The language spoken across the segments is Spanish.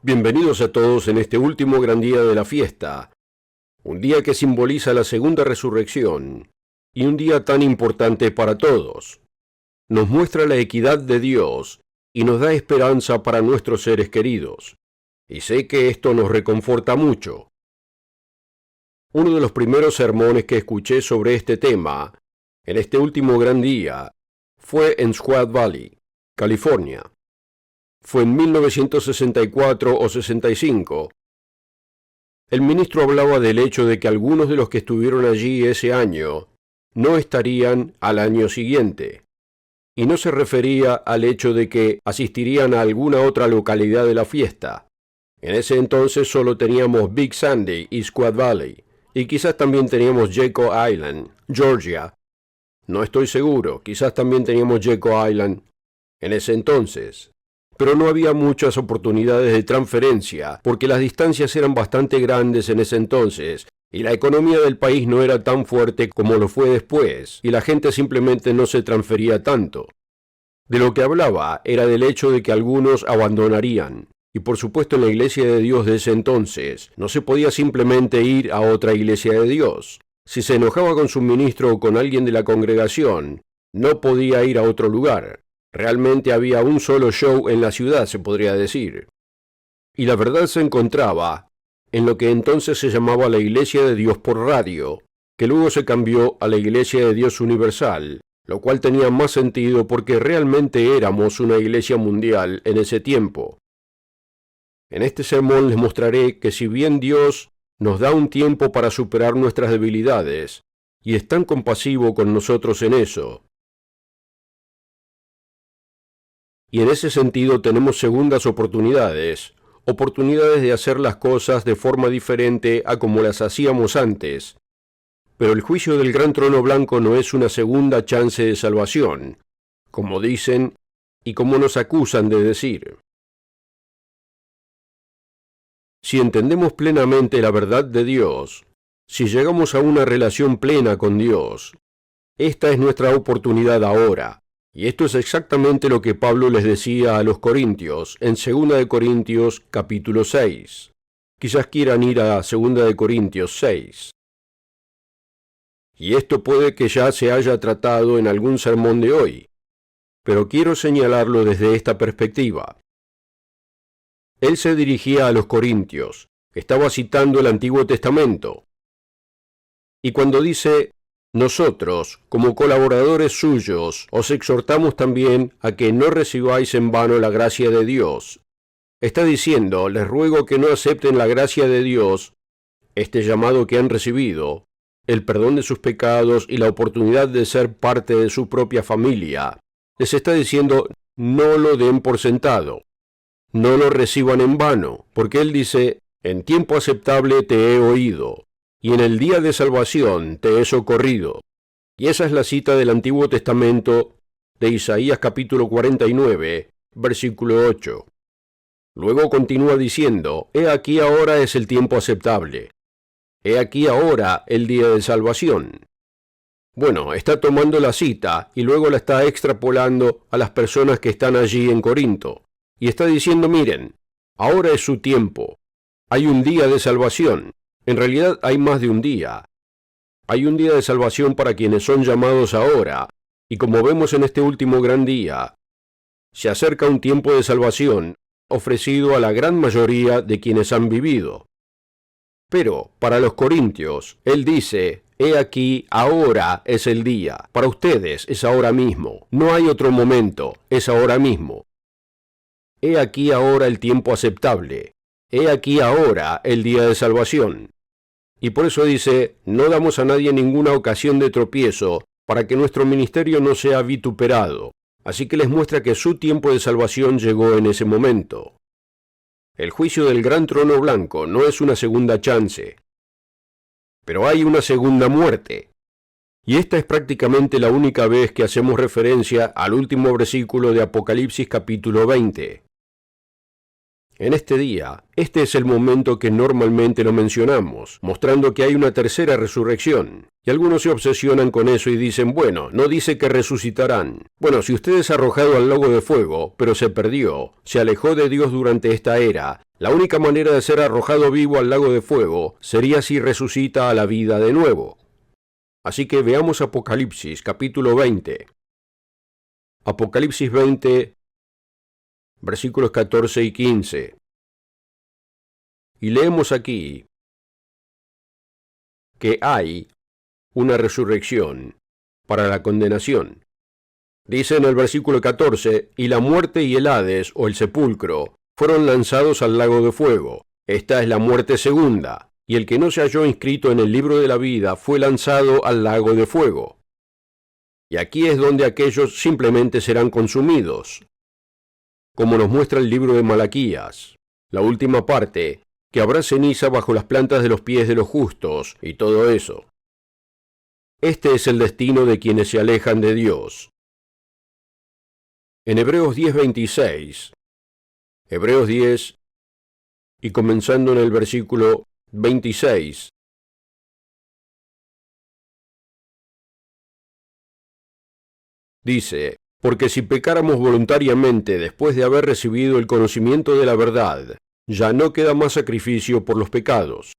Bienvenidos a todos en este último gran día de la fiesta, un día que simboliza la segunda resurrección, y un día tan importante para todos. Nos muestra la equidad de Dios y nos da esperanza para nuestros seres queridos, y sé que esto nos reconforta mucho. Uno de los primeros sermones que escuché sobre este tema, en este último gran día, fue en Squaw Valley, California. Fue en 1964 o 65. El ministro hablaba del hecho de que algunos de los que estuvieron allí ese año no estarían al año siguiente, y no se refería al hecho de que asistirían a alguna otra localidad de la fiesta. En ese entonces solo teníamos Big Sandy y Squaw Valley, y quizás también teníamos Jekyll Island, Georgia. No estoy seguro, quizás también teníamos Jekyll Island en ese entonces. Pero no había muchas oportunidades de transferencia, porque las distancias eran bastante grandes en ese entonces, y la economía del país no era tan fuerte como lo fue después, y la gente simplemente no se transfería tanto. De lo que hablaba era del hecho de que algunos abandonarían, y por supuesto en la iglesia de Dios de ese entonces, no se podía simplemente ir a otra iglesia de Dios. Si se enojaba con su ministro o con alguien de la congregación, no podía ir a otro lugar. Realmente había un solo show en la ciudad, se podría decir. Y la verdad se encontraba en lo que entonces se llamaba la Iglesia de Dios por radio, que luego se cambió a la Iglesia de Dios Universal, lo cual tenía más sentido porque realmente éramos una iglesia mundial en ese tiempo. En este sermón les mostraré que si bien Dios nos da un tiempo para superar nuestras debilidades, y es tan compasivo con nosotros en eso, y en ese sentido tenemos segundas oportunidades de hacer las cosas de forma diferente a como las hacíamos antes. Pero el juicio del gran trono blanco no es una segunda chance de salvación, como dicen y como nos acusan de decir. Si entendemos plenamente la verdad de Dios, si llegamos a una relación plena con Dios, esta es nuestra oportunidad ahora. Y esto es exactamente lo que Pablo les decía a los corintios en 2 de Corintios capítulo 6. Quizás quieran ir a 2 de Corintios 6. Y esto puede que ya se haya tratado en algún sermón de hoy, pero quiero señalarlo desde esta perspectiva. Él se dirigía a los corintios, estaba citando el Antiguo Testamento. Y cuando dice: nosotros, como colaboradores suyos, os exhortamos también a que no recibáis en vano la gracia de Dios. Está diciendo, les ruego que no acepten la gracia de Dios, este llamado que han recibido, el perdón de sus pecados y la oportunidad de ser parte de su propia familia. Les está diciendo, no lo den por sentado, no lo reciban en vano, porque Él dice, en tiempo aceptable te he oído, y en el día de salvación te he socorrido. Y esa es la cita del Antiguo Testamento de Isaías capítulo 49, versículo 8. Luego continúa diciendo, he aquí ahora es el tiempo aceptable. He aquí ahora el día de salvación. Bueno, está tomando la cita y luego la está extrapolando a las personas que están allí en Corinto. Y está diciendo, miren, ahora es su tiempo. Hay un día de salvación. En realidad hay más de un día. Hay un día de salvación para quienes son llamados ahora, y como vemos en este último gran día, se acerca un tiempo de salvación ofrecido a la gran mayoría de quienes han vivido. Pero, para los corintios, él dice, he aquí, ahora es el día. Para ustedes es ahora mismo. No hay otro momento, es ahora mismo. He aquí ahora el tiempo aceptable. He aquí ahora el día de salvación. Y por eso dice, no damos a nadie ninguna ocasión de tropiezo para que nuestro ministerio no sea vituperado. Así que les muestra que su tiempo de salvación llegó en ese momento. El juicio del gran trono blanco no es una segunda chance, pero hay una segunda muerte. Y esta es prácticamente la única vez que hacemos referencia al último versículo de Apocalipsis capítulo 20. En este día, este es el momento que normalmente lo mencionamos, mostrando que hay una tercera resurrección. Y algunos se obsesionan con eso y dicen, bueno, no dice que resucitarán. Bueno, si usted es arrojado al lago de fuego, pero se perdió, se alejó de Dios durante esta era, la única manera de ser arrojado vivo al lago de fuego sería si resucita a la vida de nuevo. Así que veamos Apocalipsis, capítulo 20. Apocalipsis 20, versículos 14 y 15. Y leemos aquí que hay una resurrección para la condenación. Dice en el versículo 14, y la muerte y el Hades, o el sepulcro, fueron lanzados al lago de fuego. Esta es la muerte segunda, y el que no se halló inscrito en el libro de la vida fue lanzado al lago de fuego. Y aquí es donde aquellos simplemente serán consumidos, como nos muestra el libro de Malaquías, la última parte, que habrá ceniza bajo las plantas de los pies de los justos, y todo eso. Este es el destino de quienes se alejan de Dios. En Hebreos 10:26, Hebreos 10, y comenzando en el versículo 26, dice, porque si pecáramos voluntariamente después de haber recibido el conocimiento de la verdad, ya no queda más sacrificio por los pecados.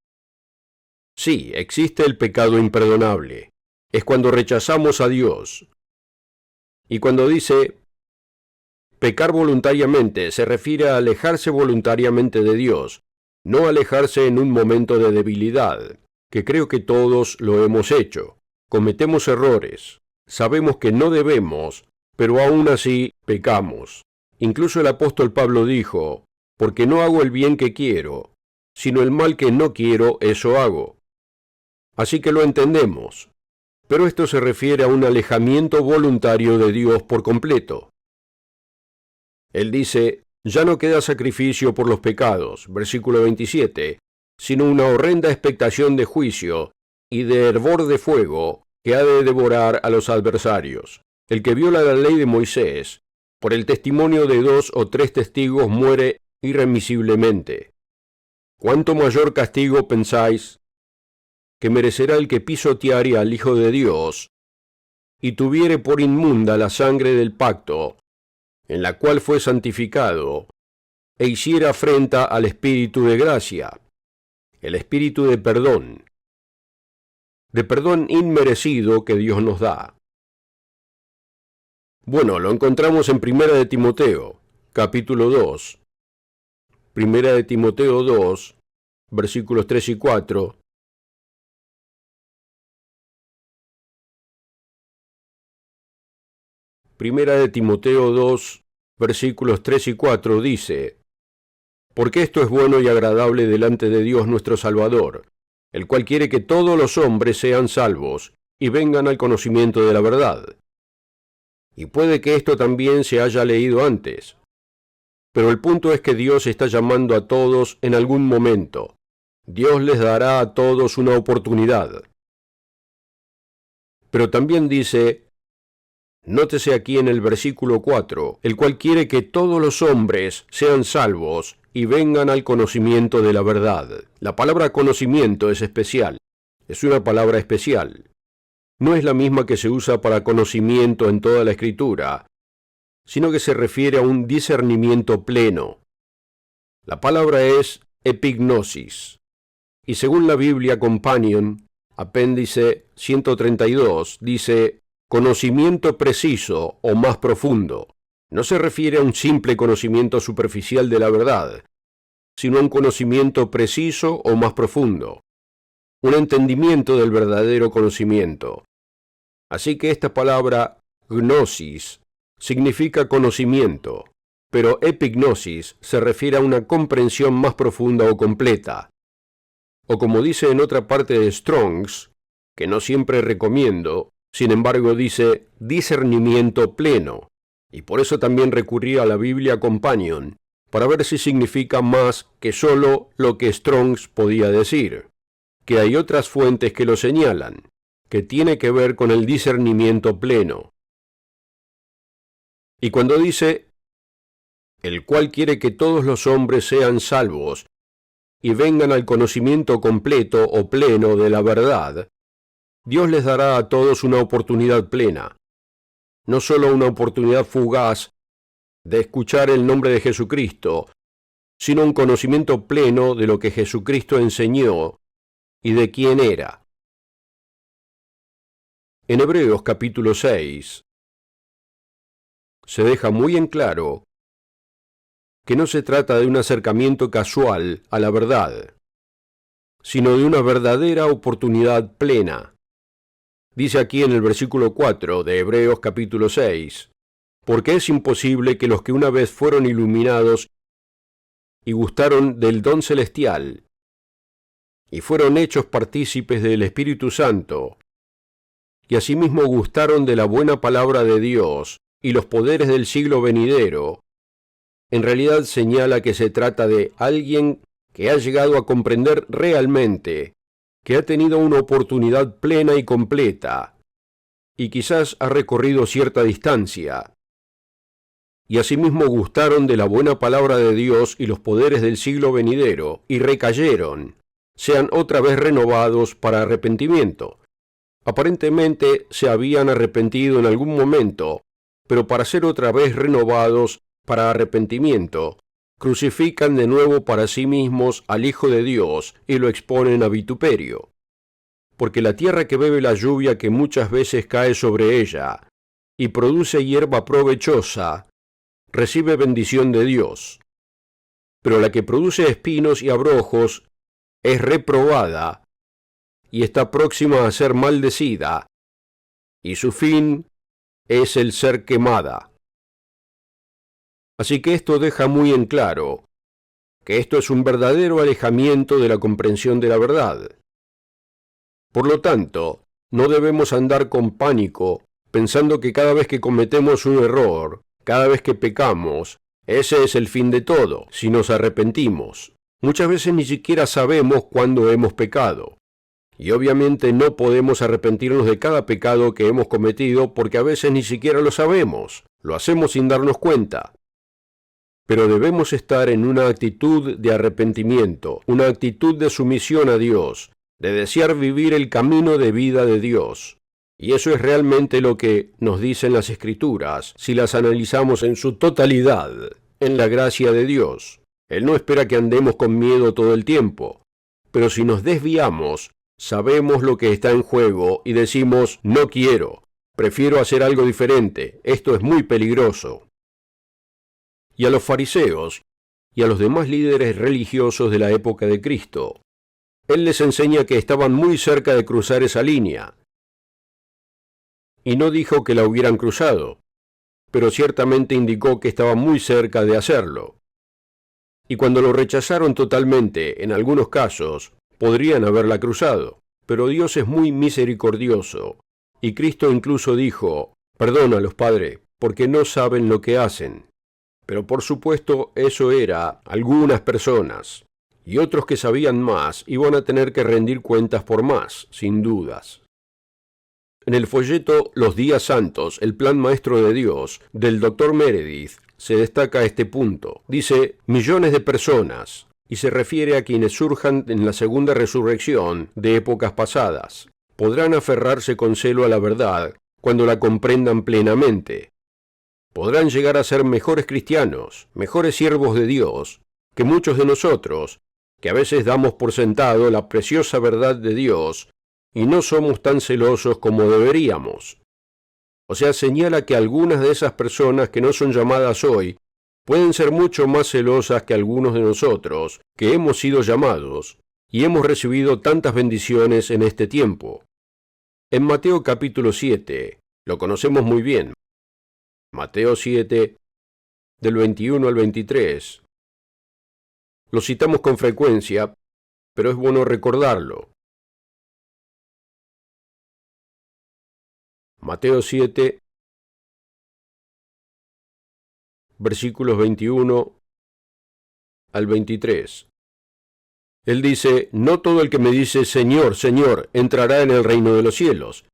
Sí, existe el pecado imperdonable. Es cuando rechazamos a Dios. Y cuando dice pecar voluntariamente, se refiere a alejarse voluntariamente de Dios, no alejarse en un momento de debilidad, que creo que todos lo hemos hecho. Cometemos errores, sabemos que no debemos, pero aún así pecamos. Incluso el apóstol Pablo dijo, porque no hago el bien que quiero, sino el mal que no quiero, eso hago. Así que lo entendemos, pero esto se refiere a un alejamiento voluntario de Dios por completo. Él dice, ya no queda sacrificio por los pecados, versículo 27, sino una horrenda expectación de juicio y de hervor de fuego que ha de devorar a los adversarios. El que viola la ley de Moisés, por el testimonio de 2 o 3 testigos muere irremisiblemente. ¿Cuánto mayor castigo pensáis que merecerá el que pisoteare al Hijo de Dios y tuviere por inmunda la sangre del pacto, en la cual fue santificado, e hiciera afrenta al Espíritu de gracia, el Espíritu de perdón inmerecido que Dios nos da? Bueno, lo encontramos en Primera de Timoteo, capítulo 2. Primera de Timoteo 2, versículos 3 y 4. Primera de Timoteo 2, versículos 3 y 4 dice, porque esto es bueno y agradable delante de Dios nuestro Salvador, el cual quiere que todos los hombres sean salvos y vengan al conocimiento de la verdad. Y puede que esto también se haya leído antes, pero el punto es que Dios está llamando a todos en algún momento. Dios les dará a todos una oportunidad. Pero también dice, nótese aquí en el versículo 4, el cual quiere que todos los hombres sean salvos y vengan al conocimiento de la verdad. La palabra conocimiento es especial, es una palabra especial. No es la misma que se usa para conocimiento en toda la Escritura, sino que se refiere a un discernimiento pleno. La palabra es epignosis, y según la Biblia Companion, apéndice 132, dice conocimiento preciso o más profundo. No se refiere a un simple conocimiento superficial de la verdad, sino a un conocimiento preciso o más profundo, un entendimiento del verdadero conocimiento. Así que esta palabra gnosis significa conocimiento, pero epignosis se refiere a una comprensión más profunda o completa. O como dice en otra parte de Strong's, que no siempre recomiendo, sin embargo dice discernimiento pleno, y por eso también recurrí a la Biblia Companion, para ver si significa más que solo lo que Strong's podía decir, que hay otras fuentes que lo señalan, que tiene que ver con el discernimiento pleno. Y cuando dice el cual quiere que todos los hombres sean salvos y vengan al conocimiento completo o pleno de la verdad, Dios les dará a todos una oportunidad plena, no solo una oportunidad fugaz de escuchar el nombre de Jesucristo, sino un conocimiento pleno de lo que Jesucristo enseñó y de quién era. En Hebreos capítulo 6 se deja muy en claro que no se trata de un acercamiento casual a la verdad, sino de una verdadera oportunidad plena. Dice aquí en el versículo 4 de Hebreos capítulo 6, porque es imposible que los que una vez fueron iluminados y gustaron del don celestial, y fueron hechos partícipes del Espíritu Santo, y asimismo gustaron de la buena palabra de Dios y los poderes del siglo venidero, en realidad señala que se trata de alguien que ha llegado a comprender realmente que ha tenido una oportunidad plena y completa, y quizás ha recorrido cierta distancia, y asimismo gustaron de la buena palabra de Dios y los poderes del siglo venidero, y recayeron, sean otra vez renovados para arrepentimiento. Aparentemente se habían arrepentido en algún momento, pero para ser otra vez renovados para arrepentimiento, crucifican de nuevo para sí mismos al Hijo de Dios y lo exponen a vituperio. Porque la tierra que bebe la lluvia que muchas veces cae sobre ella, y produce hierba provechosa, recibe bendición de Dios. Pero la que produce espinos y abrojos es reprobada, y está próxima a ser maldecida, y su fin es el ser quemada. Así que esto deja muy en claro que esto es un verdadero alejamiento de la comprensión de la verdad. Por lo tanto, no debemos andar con pánico pensando que cada vez que cometemos un error, cada vez que pecamos, ese es el fin de todo, si nos arrepentimos. Muchas veces ni siquiera sabemos cuándo hemos pecado. Y obviamente no podemos arrepentirnos de cada pecado que hemos cometido porque a veces ni siquiera lo sabemos, lo hacemos sin darnos cuenta. Pero debemos estar en una actitud de arrepentimiento, una actitud de sumisión a Dios, de desear vivir el camino de vida de Dios. Y eso es realmente lo que nos dicen las Escrituras, si las analizamos en su totalidad, en la gracia de Dios. Él no espera que andemos con miedo todo el tiempo, pero si nos desviamos, sabemos lo que está en juego y decimos, no quiero, prefiero hacer algo diferente, esto es muy peligroso. Y a los fariseos y a los demás líderes religiosos de la época de Cristo, Él les enseña que estaban muy cerca de cruzar esa línea. Y no dijo que la hubieran cruzado, pero ciertamente indicó que estaban muy cerca de hacerlo. Y cuando lo rechazaron totalmente, en algunos casos, podrían haberla cruzado. Pero Dios es muy misericordioso, y Cristo incluso dijo, perdónalos, Padre, porque no saben lo que hacen. Pero por supuesto eso era algunas personas, y otros que sabían más iban a tener que rendir cuentas por más, sin dudas. En el folleto Los Días Santos, el plan maestro de Dios, del Dr. Meredith, se destaca este punto. Dice, millones de personas, y se refiere a quienes surjan en la segunda resurrección de épocas pasadas. Podrán aferrarse con celo a la verdad cuando la comprendan plenamente. Podrán llegar a ser mejores cristianos, mejores siervos de Dios, que muchos de nosotros, que a veces damos por sentado la preciosa verdad de Dios y no somos tan celosos como deberíamos. O sea, señala que algunas de esas personas que no son llamadas hoy pueden ser mucho más celosas que algunos de nosotros, que hemos sido llamados y hemos recibido tantas bendiciones en este tiempo. En Mateo capítulo 7, lo conocemos muy bien, Mateo 7, del 21 al 23. Lo citamos con frecuencia, pero es bueno recordarlo. Mateo 7, versículos 21 al 23. Él dice, no todo el que me dice, Señor, Señor, entrará en el reino de los cielos,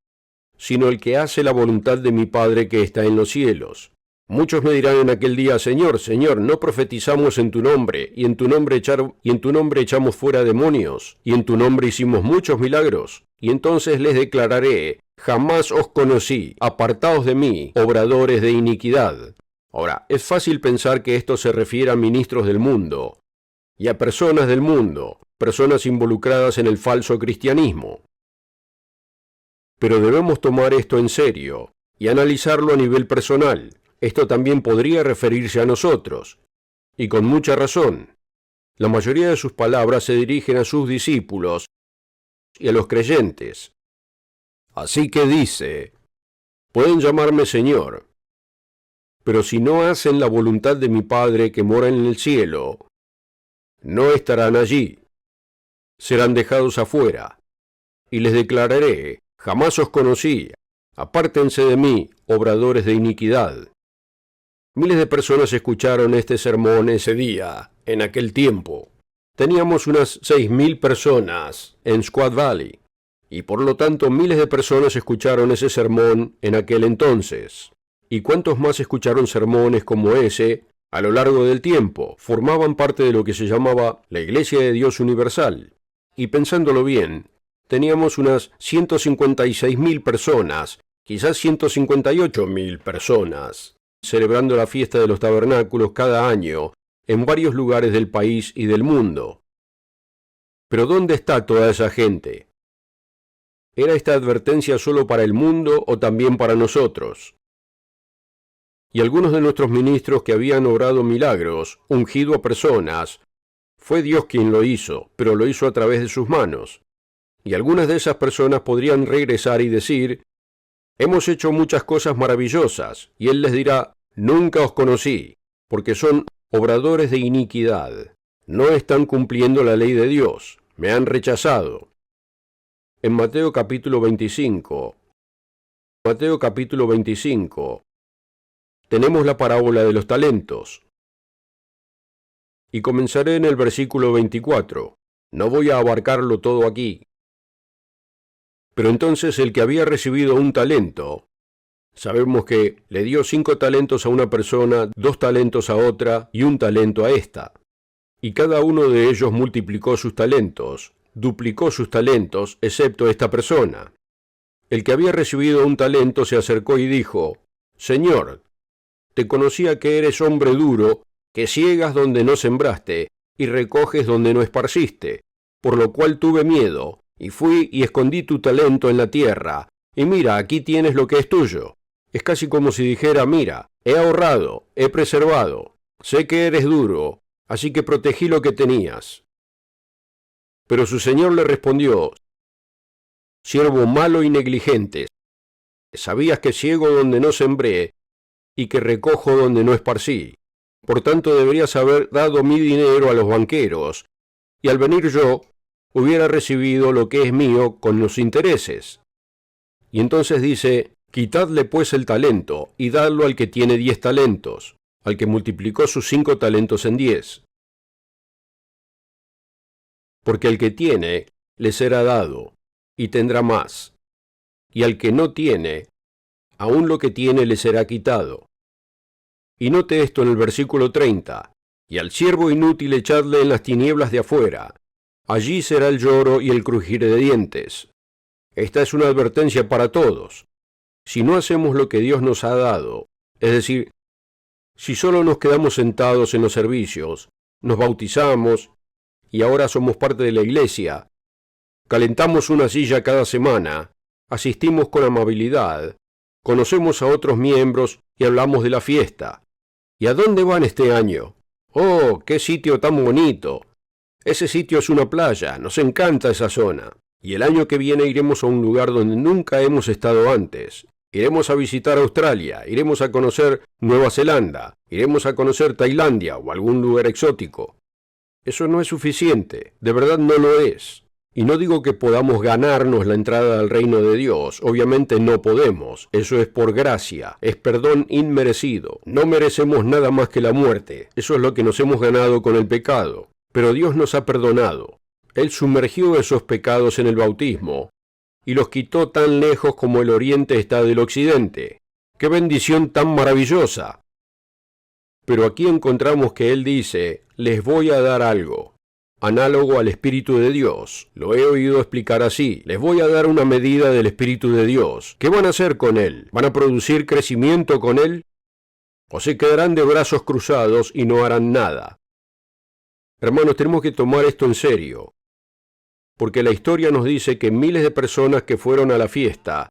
sino el que hace la voluntad de mi Padre que está en los cielos. Muchos me dirán en aquel día, Señor, Señor, ¿no profetizamos en tu nombre, y en tu nombre echamos fuera demonios, y en tu nombre hicimos muchos milagros? Y entonces les declararé, jamás os conocí, apartaos de mí, obradores de iniquidad. Ahora, es fácil pensar que esto se refiere a ministros del mundo, y a personas del mundo, personas involucradas en el falso cristianismo. Pero debemos tomar esto en serio, y analizarlo a nivel personal. Esto también podría referirse a nosotros, y con mucha razón. La mayoría de sus palabras se dirigen a sus discípulos y a los creyentes. Así que dice, pueden llamarme Señor, pero si no hacen la voluntad de mi Padre que mora en el cielo, no estarán allí. Serán dejados afuera, y les declararé, jamás os conocí, apártense de mí, obradores de iniquidad. Miles de personas escucharon este sermón ese día, en aquel tiempo. Teníamos unas 6.000 personas en Squaw Valley, y por lo tanto miles de personas escucharon ese sermón en aquel entonces. ¿Y cuántos más escucharon sermones como ese a lo largo del tiempo? Formaban parte de lo que se llamaba la Iglesia de Dios Universal. Y pensándolo bien, teníamos unas 156.000 personas, quizás 158.000 personas, celebrando la fiesta de los tabernáculos cada año en varios lugares del país y del mundo. Pero ¿dónde está toda esa gente? ¿Era esta advertencia solo para el mundo o también para nosotros? Y algunos de nuestros ministros que habían obrado milagros, ungido a personas, fue Dios quien lo hizo, pero lo hizo a través de sus manos. Y algunas de esas personas podrían regresar y decir, hemos hecho muchas cosas maravillosas, y Él les dirá, nunca os conocí, porque son obradores de iniquidad. No están cumpliendo la ley de Dios, me han rechazado. En Mateo capítulo 25, tenemos la parábola de los talentos. Y comenzaré en el versículo 24. No voy a abarcarlo todo aquí. Pero entonces el que había recibido un talento, sabemos que le dio 5 talentos a una persona, 2 talentos a otra y 1 talento a esta. Y cada uno de ellos multiplicó sus talentos, duplicó sus talentos, excepto esta persona. El que había recibido un talento se acercó y dijo, Señor, te conocía que eres hombre duro, que ciegas donde no sembraste, y recoges donde no esparciste, por lo cual tuve miedo, y fui y escondí tu talento en la tierra, y mira, aquí tienes lo que es tuyo. Es casi como si dijera, mira, he ahorrado, he preservado, sé que eres duro, así que protegí lo que tenías. Pero su señor le respondió, siervo malo y negligente, sabías que ciego donde no sembré, y que recojo donde no esparcí. Por tanto deberías haber dado mi dinero a los banqueros, y al venir yo, hubiera recibido lo que es mío con los intereses. Y entonces dice, quitadle pues el talento, y dadlo al que tiene 10 talentos, al que multiplicó sus 5 talentos en 10. Porque el que tiene, le será dado, y tendrá más. Y al que no tiene, aún lo que tiene le será quitado. Y note esto en el versículo 30, y al siervo inútil echadle en las tinieblas de afuera, allí será el lloro y el crujir de dientes. Esta es una advertencia para todos. Si no hacemos lo que Dios nos ha dado, es decir, si solo nos quedamos sentados en los servicios, nos bautizamos, y ahora somos parte de la iglesia, calentamos una silla cada semana, asistimos con amabilidad, conocemos a otros miembros y hablamos de la fiesta. ¿Y a dónde van este año? ¡Oh, qué sitio tan bonito! Ese sitio es una playa, nos encanta esa zona. Y el año que viene iremos a un lugar donde nunca hemos estado antes. Iremos a visitar Australia, iremos a conocer Nueva Zelanda, iremos a conocer Tailandia o algún lugar exótico. Eso no es suficiente, de verdad no lo es. Y no digo que podamos ganarnos la entrada al reino de Dios, obviamente no podemos, eso es por gracia, es perdón inmerecido, no merecemos nada más que la muerte, eso es lo que nos hemos ganado con el pecado, pero Dios nos ha perdonado, Él sumergió esos pecados en el bautismo, y los quitó tan lejos como el oriente está del occidente. ¡Qué bendición tan maravillosa! Pero aquí encontramos que él dice, les voy a dar algo, análogo al Espíritu de Dios. Lo he oído explicar así, les voy a dar una medida del Espíritu de Dios. ¿Qué van a hacer con él? ¿Van a producir crecimiento con él? ¿O se quedarán de brazos cruzados y no harán nada? Hermanos, tenemos que tomar esto en serio, porque la historia nos dice que miles de personas que fueron a la fiesta,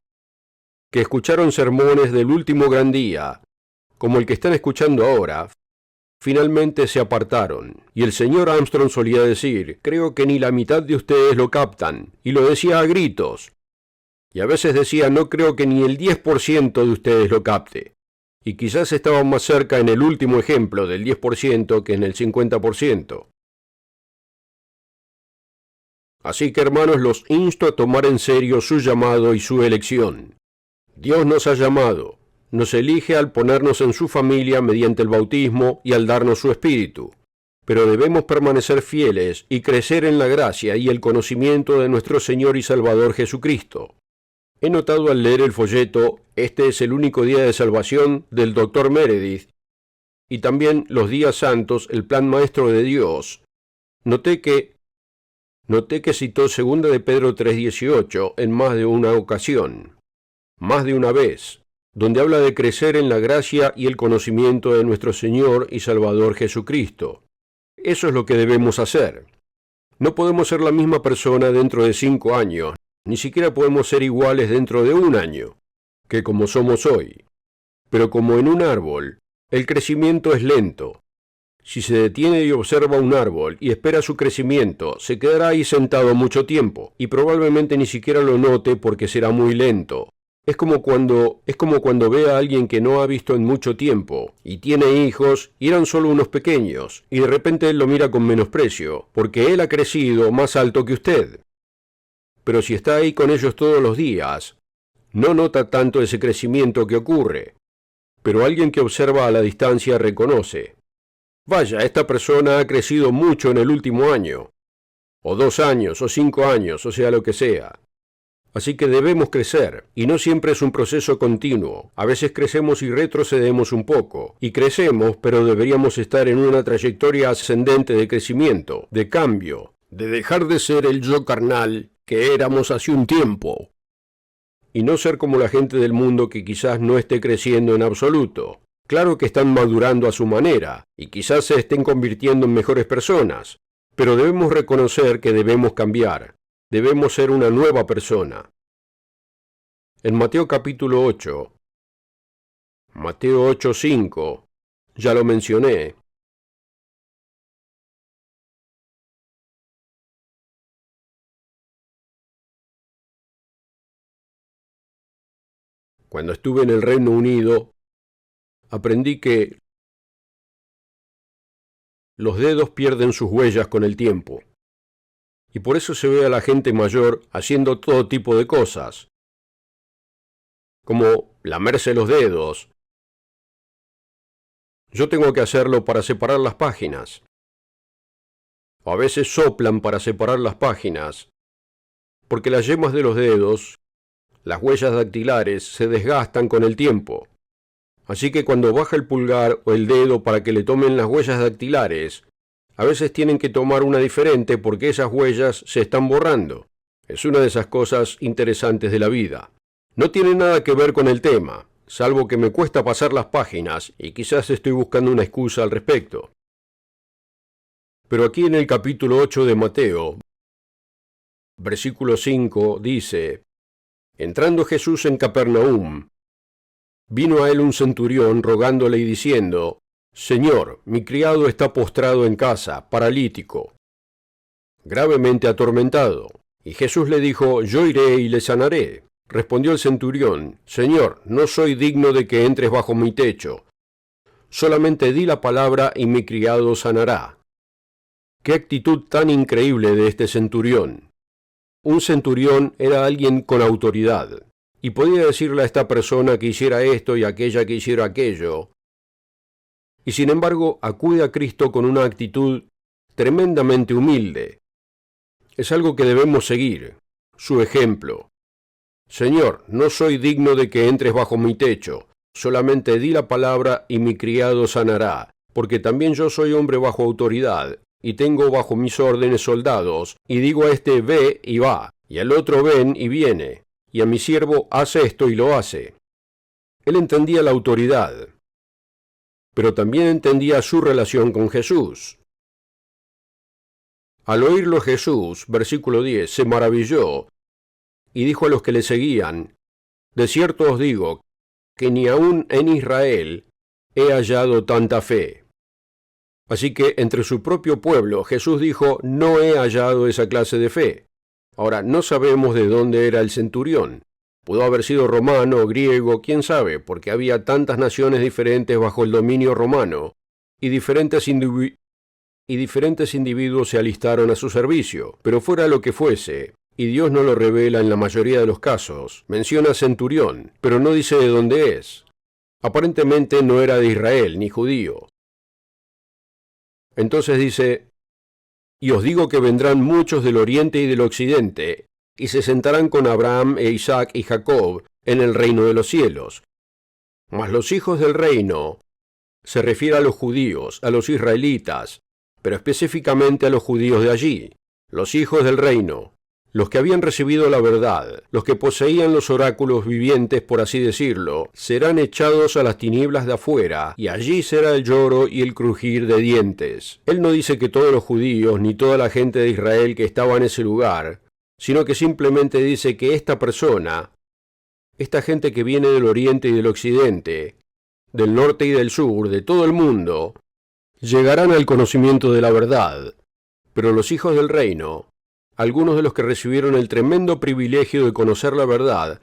que escucharon sermones del último gran día, como el que están escuchando ahora, finalmente se apartaron. Y el señor Armstrong solía decir, creo que ni la mitad de ustedes lo captan, y lo decía a gritos. Y a veces decía, no creo que ni el 10% de ustedes lo capte. Y quizás estaban más cerca en el último ejemplo del 10% que en el 50%. Así que hermanos, los insto a tomar en serio su llamado y su elección. Dios nos ha llamado. Nos elige al ponernos en su familia mediante el bautismo y al darnos su espíritu. Pero debemos permanecer fieles y crecer en la gracia y el conocimiento de nuestro Señor y Salvador Jesucristo. He notado al leer el folleto, este es el único día de salvación del Dr. Meredith, y también los días santos, el plan maestro de Dios. Noté que citó 2 de Pedro 3:18 en más de una ocasión, más de una vez, donde habla de crecer en la gracia y el conocimiento de nuestro Señor y Salvador Jesucristo. Eso es lo que debemos hacer. No podemos ser la misma persona dentro de 5 años, ni siquiera podemos ser iguales dentro de 1 año, que como somos hoy. Pero como en un árbol, el crecimiento es lento. Si se detiene y observa un árbol y espera su crecimiento, se quedará ahí sentado mucho tiempo, y probablemente ni siquiera lo note porque será muy lento. Es como cuando ve a alguien que no ha visto en mucho tiempo, y tiene hijos, y eran solo unos pequeños, y de repente él lo mira con menosprecio, porque él ha crecido más alto que usted. Pero si está ahí con ellos todos los días, no nota tanto ese crecimiento que ocurre. Pero alguien que observa a la distancia reconoce. Vaya, esta persona ha crecido mucho en el último año, o 2 años, o 5 años, o sea lo que sea. Así que debemos crecer, y no siempre es un proceso continuo. A veces crecemos y retrocedemos un poco, y crecemos, pero deberíamos estar en una trayectoria ascendente de crecimiento, de cambio, de dejar de ser el yo carnal que éramos hace un tiempo, y no ser como la gente del mundo que quizás no esté creciendo en absoluto. Claro que están madurando a su manera, y quizás se estén convirtiendo en mejores personas, pero debemos reconocer que debemos cambiar. Debemos ser una nueva persona. En Mateo capítulo 8, Mateo 8:5, ya lo mencioné. Cuando estuve en el Reino Unido, aprendí que los dedos pierden sus huellas con el tiempo. Y por eso se ve a la gente mayor haciendo todo tipo de cosas, como lamerse los dedos. Yo tengo que hacerlo para separar las páginas. O a veces soplan para separar las páginas, porque las yemas de los dedos, las huellas dactilares, se desgastan con el tiempo. Así que cuando baja el pulgar o el dedo para que le tomen las huellas dactilares, a veces tienen que tomar una diferente porque esas huellas se están borrando. Es una de esas cosas interesantes de la vida. No tiene nada que ver con el tema, salvo que me cuesta pasar las páginas y quizás estoy buscando una excusa al respecto. Pero aquí en el capítulo 8 de Mateo, versículo 5, dice: entrando Jesús en Capernaum, vino a él un centurión rogándole y diciendo: Señor, mi criado está postrado en casa, paralítico, gravemente atormentado. Y Jesús le dijo: yo iré y le sanaré. Respondió el centurión: Señor, no soy digno de que entres bajo mi techo. Solamente di la palabra y mi criado sanará. ¡Qué actitud tan increíble de este centurión! Un centurión era alguien con autoridad, y podía decirle a esta persona que hiciera esto y aquella que hiciera aquello. Y sin embargo, acude a Cristo con una actitud tremendamente humilde. Es algo que debemos seguir, su ejemplo. Señor, no soy digno de que entres bajo mi techo, solamente di la palabra y mi criado sanará. porque también yo soy hombre bajo autoridad, y tengo bajo mis órdenes soldados, y digo a este ve y va, y al otro ven y viene, y a mi siervo haz esto y lo hace. Él entendía la autoridad, pero también entendía su relación con Jesús. Al oírlo Jesús, versículo 10, se maravilló, y dijo a los que le seguían, de cierto os digo, que ni aun en Israel he hallado tanta fe. Así que entre su propio pueblo Jesús dijo, no he hallado esa clase de fe. Ahora, no sabemos de dónde era el centurión. Pudo haber sido romano, griego, quién sabe, porque había tantas naciones diferentes bajo el dominio romano, y diferentes individuos se alistaron a su servicio. Pero fuera lo que fuese, y Dios no lo revela en la mayoría de los casos, menciona centurión, pero no dice de dónde es. Aparentemente no era de Israel, ni judío. Entonces dice, y os digo que vendrán muchos del oriente y del occidente, y se sentarán con Abraham e Isaac y Jacob en el reino de los cielos. Mas los hijos del reino se refiere a los judíos, a los israelitas, pero específicamente a los judíos de allí, los hijos del reino, los que habían recibido la verdad, los que poseían los oráculos vivientes, por así decirlo, serán echados a las tinieblas de afuera, y allí será el lloro y el crujir de dientes. Él no dice que todos los judíos ni toda la gente de Israel que estaba en ese lugar, sino que simplemente dice que esta persona, esta gente que viene del oriente y del occidente, del norte y del sur, de todo el mundo, llegarán al conocimiento de la verdad. Pero los hijos del reino, algunos de los que recibieron el tremendo privilegio de conocer la verdad,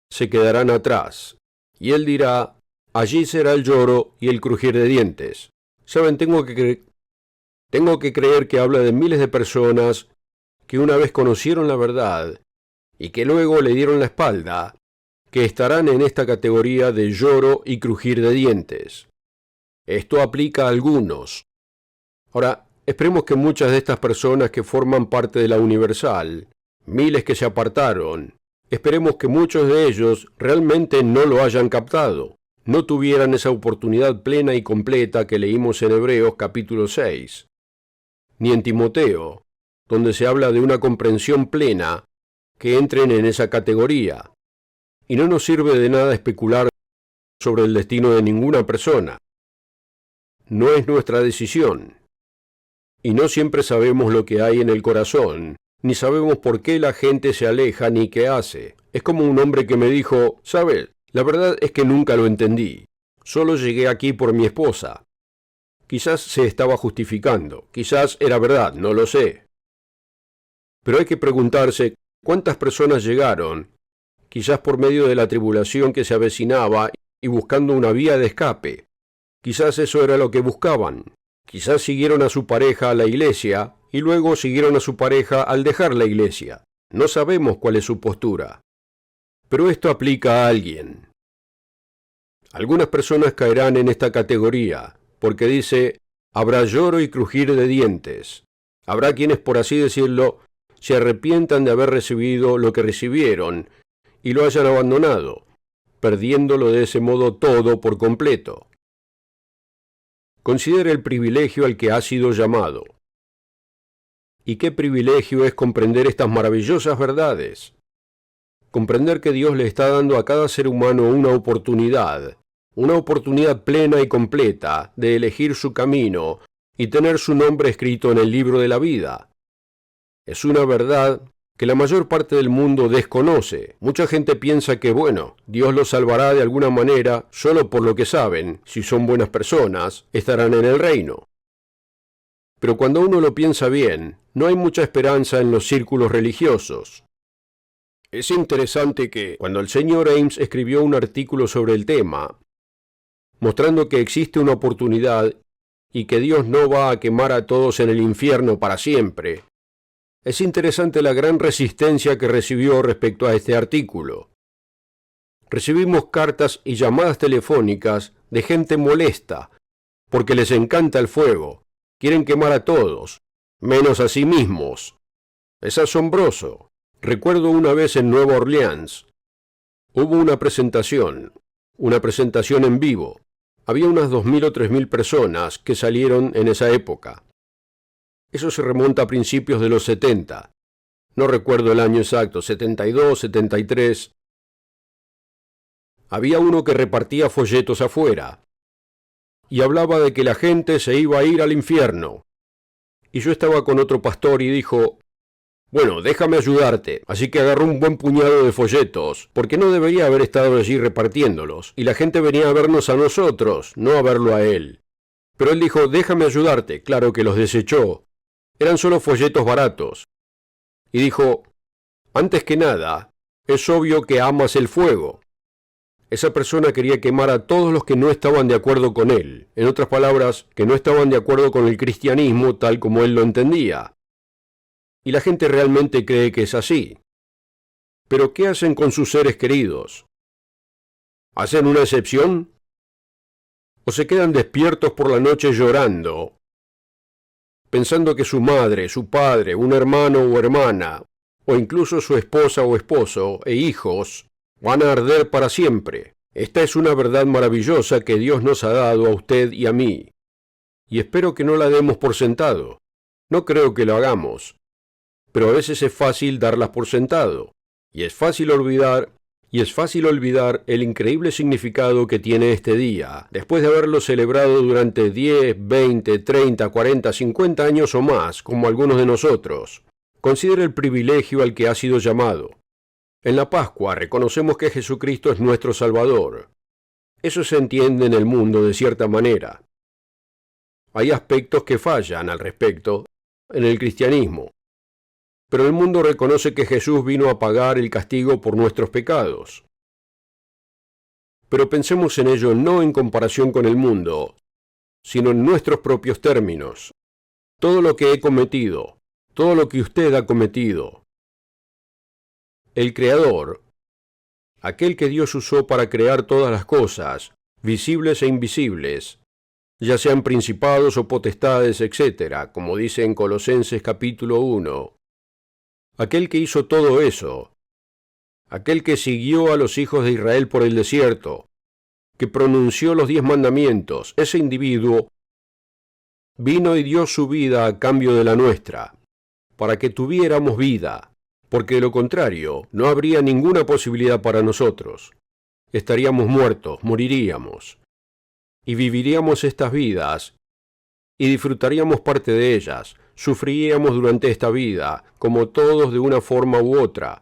se quedarán atrás. Y él dirá, allí será el lloro y el crujir de dientes. Saben, tengo que creer que habla de miles de personas que una vez conocieron la verdad y que luego le dieron la espalda, que estarán en esta categoría de lloro y crujir de dientes. Esto aplica a algunos. Ahora, esperemos que muchas de estas personas que forman parte de la Universal, miles que se apartaron, esperemos que muchos de ellos realmente no lo hayan captado, no tuvieran esa oportunidad plena y completa que leímos en Hebreos capítulo 6, ni en Timoteo, donde se habla de una comprensión plena, que entren en esa categoría. Y no nos sirve de nada especular sobre el destino de ninguna persona. No es nuestra decisión. Y no siempre sabemos lo que hay en el corazón, ni sabemos por qué la gente se aleja ni qué hace. Es como un hombre que me dijo, ¿sabes? La verdad es que nunca lo entendí. Solo llegué aquí por mi esposa. Quizás se estaba justificando, quizás era verdad, no lo sé. Pero hay que preguntarse cuántas personas llegaron, quizás por medio de la tribulación que se avecinaba y buscando una vía de escape. Quizás eso era lo que buscaban. Quizás siguieron a su pareja a la iglesia y luego siguieron a su pareja al dejar la iglesia. No sabemos cuál es su postura. Pero esto aplica a alguien. Algunas personas caerán en esta categoría, porque dice, habrá lloro y crujir de dientes. Habrá quienes, por así decirlo, se arrepientan de haber recibido lo que recibieron y lo hayan abandonado, perdiéndolo de ese modo todo por completo. Considere el privilegio al que ha sido llamado. ¿Y qué privilegio es comprender estas maravillosas verdades? Comprender que Dios le está dando a cada ser humano una oportunidad plena y completa de elegir su camino y tener su nombre escrito en el libro de la vida. Es una verdad que la mayor parte del mundo desconoce. Mucha gente piensa que, bueno, Dios los salvará de alguna manera solo por lo que saben. Si son buenas personas, estarán en el reino. Pero cuando uno lo piensa bien, no hay mucha esperanza en los círculos religiosos. Es interesante que, cuando el señor Ames escribió un artículo sobre el tema, mostrando que existe una oportunidad y que Dios no va a quemar a todos en el infierno para siempre, es interesante la gran resistencia que recibió respecto a este artículo. Recibimos cartas y llamadas telefónicas de gente molesta, porque les encanta el fuego, quieren quemar a todos, menos a sí mismos. Es asombroso. Recuerdo una vez en Nueva Orleans, hubo una presentación en vivo, Había unas 2.000 o 3.000 personas que salieron en esa época. Eso se remonta a principios de los 70. No recuerdo el año exacto, 72, 73. Había uno que repartía folletos afuera y hablaba de que la gente se iba a ir al infierno. Y yo estaba con otro pastor y dijo: bueno, déjame ayudarte. Así que agarró un buen puñado de folletos, porque no debería haber estado allí repartiéndolos, y la gente venía a vernos a nosotros, no a verlo a él. Pero él dijo: déjame ayudarte. Claro que los desechó. Eran solo folletos baratos. Y dijo: antes que nada, es obvio que amas el fuego. Esa persona quería quemar a todos los que no estaban de acuerdo con él. En otras palabras, que no estaban de acuerdo con el cristianismo tal como él lo entendía. Y la gente realmente cree que es así. Pero ¿qué hacen con sus seres queridos? ¿Hacen una excepción? ¿O se quedan despiertos por la noche llorando, pensando que su madre, su padre, un hermano o hermana, o incluso su esposa o esposo e hijos, van a arder para siempre? Esta es una verdad maravillosa que Dios nos ha dado a usted y a mí. Y espero que no la demos por sentado. No creo que lo hagamos. Pero a veces es fácil darlas por sentado. Y es fácil olvidar el increíble significado que tiene este día, después de haberlo celebrado durante 10, 20, 30, 40, 50 años o más, como algunos de nosotros. Considere el privilegio al que ha sido llamado. En la Pascua reconocemos que Jesucristo es nuestro Salvador. Eso se entiende en el mundo de cierta manera. Hay aspectos que fallan al respecto en el cristianismo. Pero el mundo reconoce que Jesús vino a pagar el castigo por nuestros pecados. Pero pensemos en ello no en comparación con el mundo, sino en nuestros propios términos. Todo lo que he cometido, todo lo que usted ha cometido. El Creador, aquel que Dios usó para crear todas las cosas, visibles e invisibles, ya sean principados o potestades, etc., como dice en Colosenses capítulo 1, aquel que hizo todo eso, aquel que siguió a los hijos de Israel por el desierto, que pronunció los 10 mandamientos, ese individuo vino y dio su vida a cambio de la nuestra, para que tuviéramos vida, porque de lo contrario no habría ninguna posibilidad para nosotros. Estaríamos muertos, moriríamos, y viviríamos estas vidas, y disfrutaríamos parte de ellas, sufriríamos durante esta vida, como todos de una forma u otra.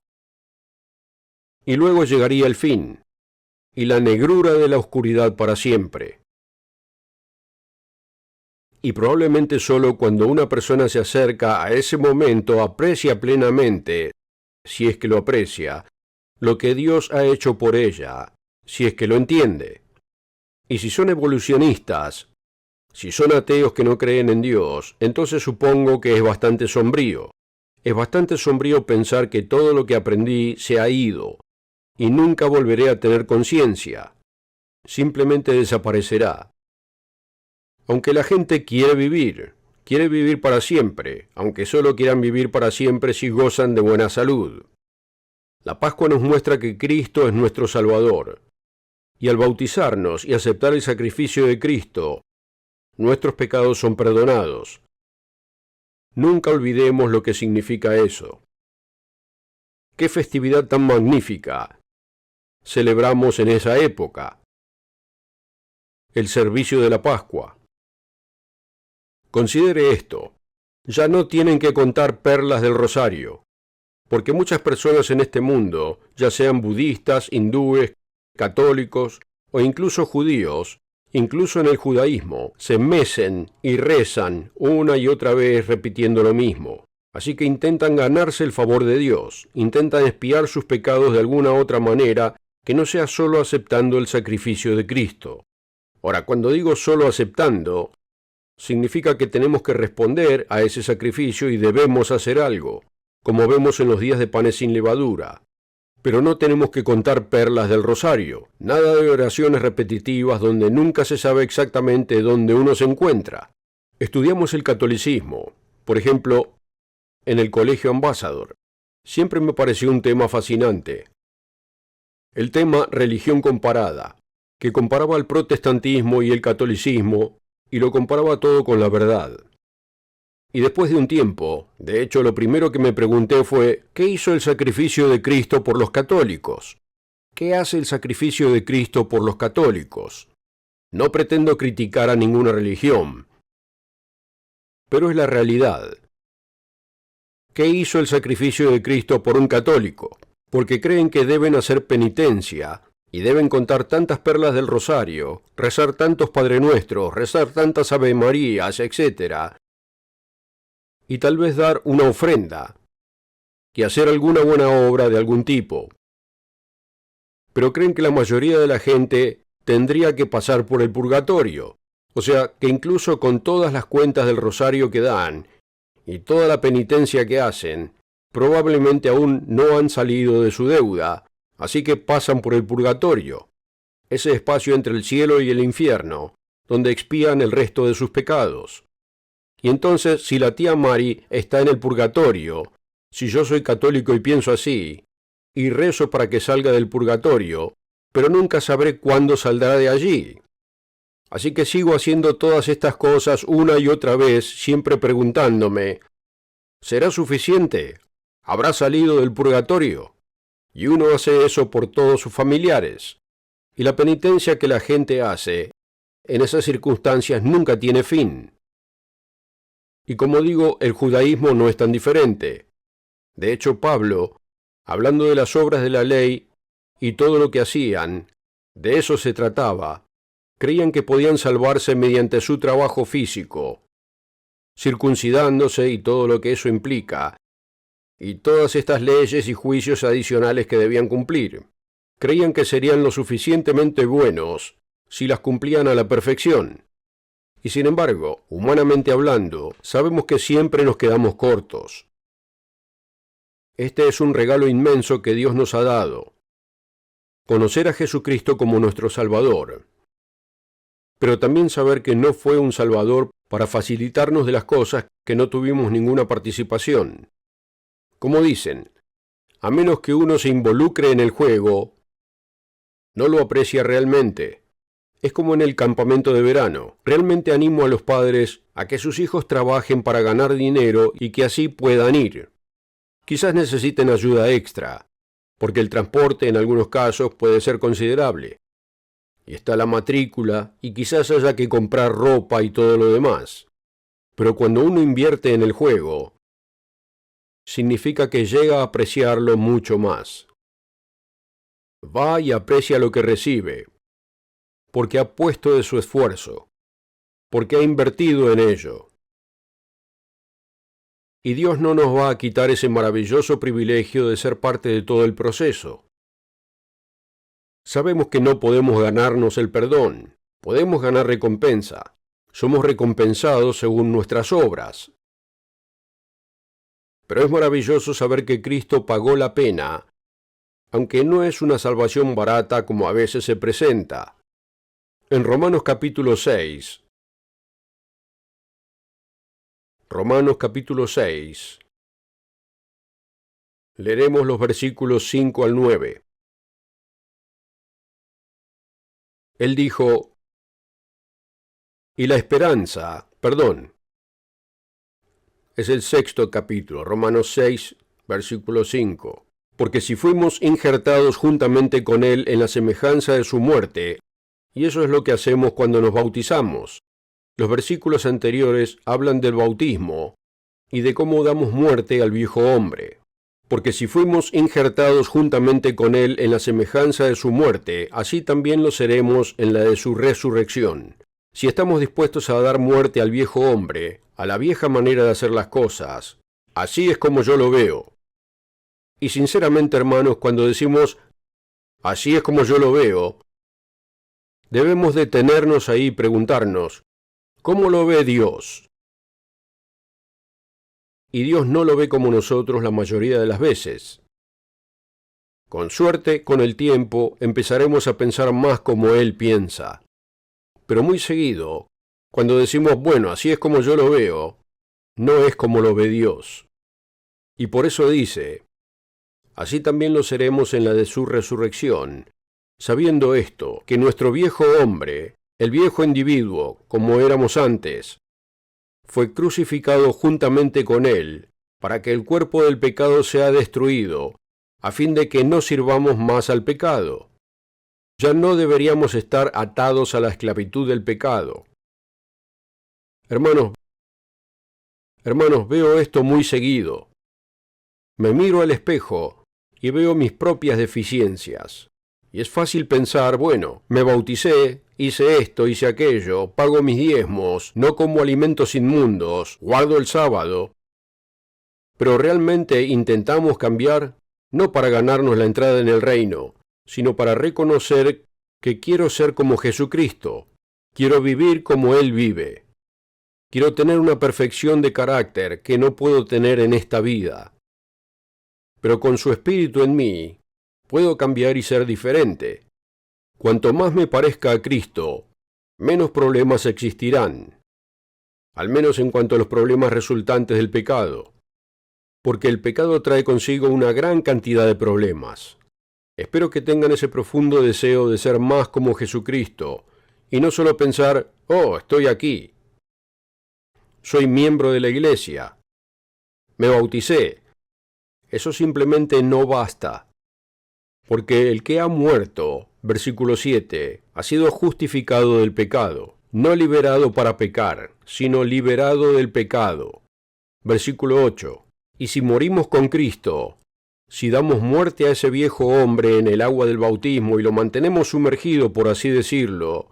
Y luego llegaría el fin, y la negrura de la oscuridad para siempre. Y probablemente solo cuando una persona se acerca a ese momento aprecia plenamente, si es que lo aprecia, lo que Dios ha hecho por ella, si es que lo entiende. Y si son evolucionistas, si son ateos que no creen en Dios, entonces supongo que es bastante sombrío. Es bastante sombrío pensar que todo lo que aprendí se ha ido, y nunca volveré a tener conciencia. Simplemente desaparecerá. Aunque la gente quiere vivir para siempre, aunque solo quieran vivir para siempre si gozan de buena salud. La Pascua nos muestra que Cristo es nuestro Salvador, y al bautizarnos y aceptar el sacrificio de Cristo, nuestros pecados son perdonados. Nunca olvidemos lo que significa eso. ¡Qué festividad tan magnífica celebramos en esa época! El servicio de la Pascua. Considere esto. Ya no tienen que contar perlas del rosario, porque muchas personas en este mundo, ya sean budistas, hindúes, católicos o incluso judíos, incluso en el judaísmo, se mecen y rezan una y otra vez repitiendo lo mismo. Así que intentan ganarse el favor de Dios, intentan expiar sus pecados de alguna otra manera que no sea solo aceptando el sacrificio de Cristo. Ahora, cuando digo solo aceptando, significa que tenemos que responder a ese sacrificio y debemos hacer algo, como vemos en los días de panes sin levadura. Pero no tenemos que contar perlas del rosario, nada de oraciones repetitivas donde nunca se sabe exactamente dónde uno se encuentra. Estudiamos el catolicismo, por ejemplo, en el Colegio Ambassador. Siempre me pareció un tema fascinante. El tema religión comparada. que comparaba el protestantismo y el catolicismo, y lo comparaba todo con la verdad. Y después de un tiempo, de hecho, lo primero que me pregunté fue, ¿qué hizo el sacrificio de Cristo por los católicos? ¿Qué hace el sacrificio de Cristo por los católicos? No pretendo criticar a ninguna religión, pero es la realidad. ¿Qué hizo el sacrificio de Cristo por un católico? Porque creen que deben hacer penitencia y deben contar tantas perlas del rosario, rezar tantos Padre Nuestros, rezar tantas Ave Marías, etc., y tal vez dar una ofrenda, y hacer alguna buena obra de algún tipo. Pero creen que la mayoría de la gente tendría que pasar por el purgatorio, o sea, que incluso con todas las cuentas del rosario que dan, y toda la penitencia que hacen, probablemente aún no han salido de su deuda, así que pasan por el purgatorio, ese espacio entre el cielo y el infierno, donde expían el resto de sus pecados. Y entonces, si la tía Mari está en el purgatorio, si yo soy católico y pienso así, y rezo para que salga del purgatorio, pero nunca sabré cuándo saldrá de allí. Así que sigo haciendo todas estas cosas una y otra vez, siempre preguntándome, ¿será suficiente? ¿Habrá salido del purgatorio? Y uno hace eso por todos sus familiares. Y la penitencia que la gente hace en esas circunstancias nunca tiene fin. Y como digo, el judaísmo no es tan diferente. De hecho, Pablo, hablando de las obras de la ley y todo lo que hacían, de eso se trataba. Creían que podían salvarse mediante su trabajo físico, circuncidándose y todo lo que eso implica, y todas estas leyes y juicios adicionales que debían cumplir. Creían que serían lo suficientemente buenos si las cumplían a la perfección. Y sin embargo, humanamente hablando, sabemos que siempre nos quedamos cortos. Este es un regalo inmenso que Dios nos ha dado. Conocer a Jesucristo como nuestro Salvador. Pero también saber que no fue un Salvador para facilitarnos de las cosas que no tuvimos ninguna participación. Como dicen, a menos que uno se involucre en el juego, no lo aprecia realmente. Es como en el campamento de verano. Realmente animo a los padres a que sus hijos trabajen para ganar dinero y que así puedan ir. Quizás necesiten ayuda extra, porque el transporte en algunos casos puede ser considerable. Y está la matrícula, y quizás haya que comprar ropa y todo lo demás. Pero cuando uno invierte en el juego, significa que llega a apreciarlo mucho más. Va y aprecia lo que recibe, porque ha puesto de su esfuerzo, porque ha invertido en ello. Y Dios no nos va a quitar ese maravilloso privilegio de ser parte de todo el proceso. Sabemos que no podemos ganarnos el perdón, podemos ganar recompensa. Somos recompensados según nuestras obras. Pero es maravilloso saber que Cristo pagó la pena, aunque no es una salvación barata como a veces se presenta. En Romanos capítulo 6, leeremos los versículos 5 al 9. Él dijo, y la esperanza, es el 6º capítulo, Romanos 6, versículo 5. Porque si fuimos injertados juntamente con Él en la semejanza de su muerte, y eso es lo que hacemos cuando nos bautizamos. Los versículos anteriores hablan del bautismo y de cómo damos muerte al viejo hombre. Porque si fuimos injertados juntamente con Él en la semejanza de su muerte, así también lo seremos en la de su resurrección. Si estamos dispuestos a dar muerte al viejo hombre, a la vieja manera de hacer las cosas, así es como yo lo veo. Y sinceramente, hermanos, cuando decimos, así es como yo lo veo, debemos detenernos ahí y preguntarnos, ¿cómo lo ve Dios? Y Dios no lo ve como nosotros la mayoría de las veces. Con suerte, con el tiempo, empezaremos a pensar más como Él piensa. Pero muy seguido, cuando decimos, bueno, así es como yo lo veo, no es como lo ve Dios. Y por eso dice, así también lo seremos en la de su resurrección, sabiendo esto, que nuestro viejo hombre, el viejo individuo, como éramos antes, fue crucificado juntamente con él, para que el cuerpo del pecado sea destruido, a fin de que no sirvamos más al pecado. Ya no deberíamos estar atados a la esclavitud del pecado. Hermanos, veo esto muy seguido. Me miro al espejo y veo mis propias deficiencias. Y es fácil pensar, bueno, me bauticé, hice esto, hice aquello, pago mis diezmos, no como alimentos inmundos, guardo el sábado. Pero realmente intentamos cambiar, no para ganarnos la entrada en el reino, sino para reconocer que quiero ser como Jesucristo, quiero vivir como Él vive. Quiero tener una perfección de carácter que no puedo tener en esta vida. Pero con su Espíritu en mí, puedo cambiar y ser diferente. Cuanto más me parezca a Cristo, menos problemas existirán, al menos en cuanto a los problemas resultantes del pecado, porque el pecado trae consigo una gran cantidad de problemas. Espero que tengan ese profundo deseo de ser más como Jesucristo, y no solo pensar, oh, estoy aquí. Soy miembro de la iglesia. Me bauticé. Eso simplemente no basta. Porque el que ha muerto, versículo 7, ha sido justificado del pecado, no liberado para pecar, sino liberado del pecado. Versículo 8. Y si morimos con Cristo, si damos muerte a ese viejo hombre en el agua del bautismo y lo mantenemos sumergido, por así decirlo,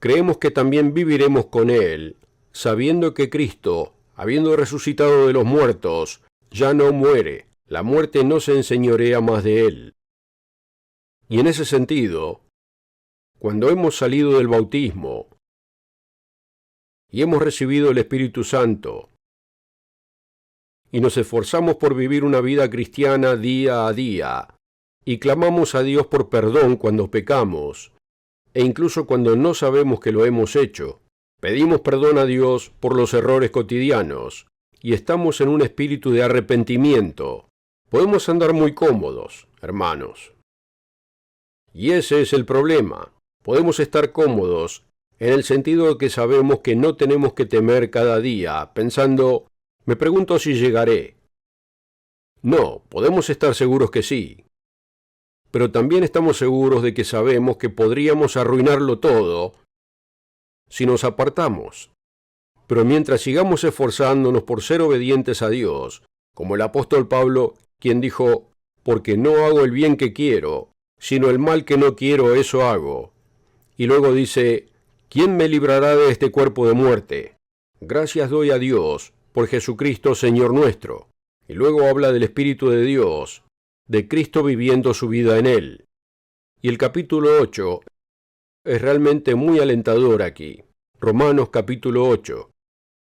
creemos que también viviremos con Él, sabiendo que Cristo, habiendo resucitado de los muertos, ya no muere, la muerte no se enseñorea más de Él. Y en ese sentido, cuando hemos salido del bautismo y hemos recibido el Espíritu Santo, y nos esforzamos por vivir una vida cristiana día a día, y clamamos a Dios por perdón cuando pecamos, e incluso cuando no sabemos que lo hemos hecho, pedimos perdón a Dios por los errores cotidianos, y estamos en un espíritu de arrepentimiento, podemos andar muy cómodos, hermanos. Y ese es el problema. Podemos estar cómodos en el sentido de que sabemos que no tenemos que temer cada día, pensando, me pregunto si llegaré. No, podemos estar seguros que sí. Pero también estamos seguros de que sabemos que podríamos arruinarlo todo si nos apartamos. Pero mientras sigamos esforzándonos por ser obedientes a Dios, como el apóstol Pablo, quien dijo, porque no hago el bien que quiero, sino el mal que no quiero, eso hago. Y luego dice, ¿quién me librará de este cuerpo de muerte? Gracias doy a Dios por Jesucristo Señor nuestro. Y luego habla del Espíritu de Dios, de Cristo viviendo su vida en él. Y el capítulo 8 es realmente muy alentador aquí. Romanos capítulo 8,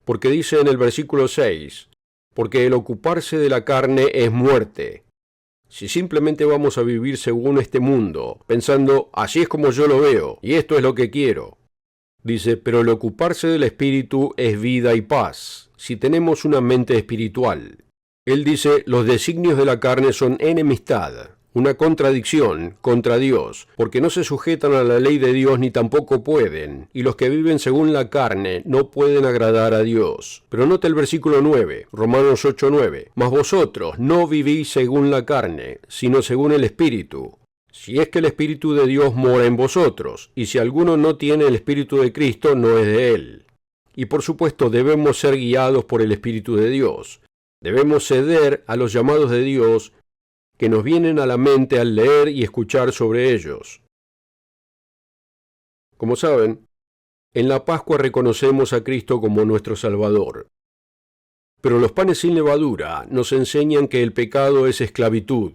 porque dice en el versículo 6, porque el ocuparse de la carne es muerte. Si simplemente vamos a vivir según este mundo, pensando, así es como yo lo veo, y esto es lo que quiero. Dice, pero el ocuparse del espíritu es vida y paz, si tenemos una mente espiritual. Él dice, los designios de la carne son enemistad, una contradicción contra Dios, porque no se sujetan a la ley de Dios ni tampoco pueden, y los que viven según la carne no pueden agradar a Dios. Pero nota el versículo 9, Romanos 8:9, mas vosotros no vivís según la carne, sino según el Espíritu. Si es que el Espíritu de Dios mora en vosotros, y si alguno no tiene el Espíritu de Cristo, no es de él. Y por supuesto debemos ser guiados por el Espíritu de Dios. Debemos ceder a los llamados de Dios que nos vienen a la mente al leer y escuchar sobre ellos. Como saben, en la Pascua reconocemos a Cristo como nuestro Salvador. Pero los panes sin levadura nos enseñan que el pecado es esclavitud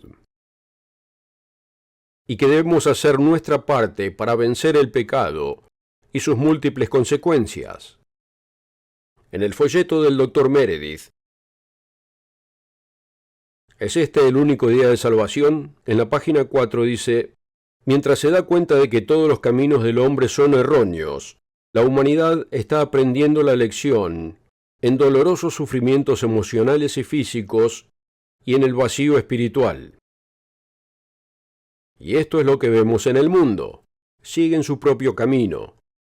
y que debemos hacer nuestra parte para vencer el pecado y sus múltiples consecuencias. En el folleto del Dr. Meredith, ¿es este el único día de salvación? En la página 4 dice, mientras se da cuenta de que todos los caminos del hombre son erróneos, la humanidad está aprendiendo la lección en dolorosos sufrimientos emocionales y físicos y en el vacío espiritual. Y esto es lo que vemos en el mundo. Siguen su propio camino.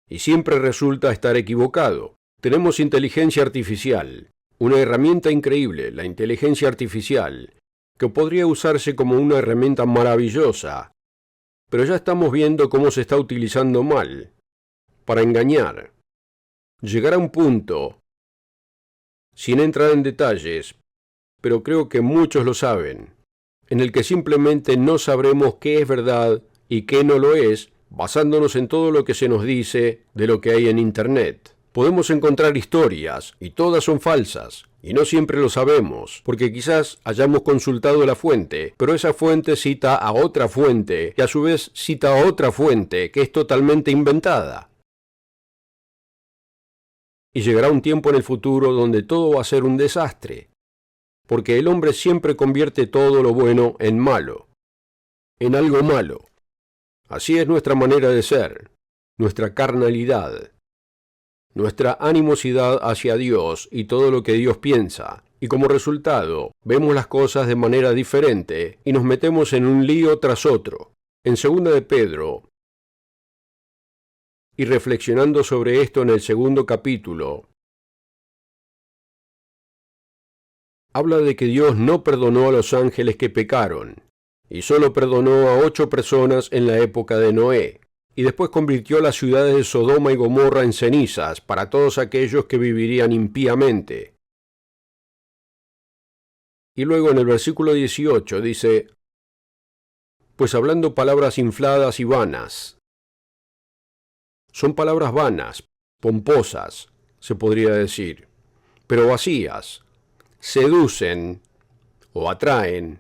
Y siempre resulta estar equivocado. Tenemos inteligencia artificial, una herramienta increíble, la inteligencia artificial, que podría usarse como una herramienta maravillosa, pero ya estamos viendo cómo se está utilizando mal, para engañar. Llegará un punto, sin entrar en detalles, pero creo que muchos lo saben, en el que simplemente no sabremos qué es verdad y qué no lo es, basándonos en todo lo que se nos dice de lo que hay en Internet. Podemos encontrar historias, y todas son falsas, y no siempre lo sabemos, porque quizás hayamos consultado la fuente, pero esa fuente cita a otra fuente, que a su vez cita a otra fuente, que es totalmente inventada. Y llegará un tiempo en el futuro donde todo va a ser un desastre, porque el hombre siempre convierte todo lo bueno en malo, en algo malo. Así es nuestra manera de ser, nuestra carnalidad, nuestra animosidad hacia Dios y todo lo que Dios piensa, y como resultado vemos las cosas de manera diferente y nos metemos en un lío tras otro. En 2 de Pedro, y reflexionando sobre esto en el 2º capítulo, habla de que Dios no perdonó a los ángeles que pecaron, y solo perdonó a 8 personas en la época de Noé. Y después convirtió las ciudades de Sodoma y Gomorra en cenizas para todos aquellos que vivirían impíamente. Y luego en el versículo 18 dice, pues hablando palabras infladas y vanas. Son palabras vanas, pomposas, se podría decir, pero vacías. Seducen o atraen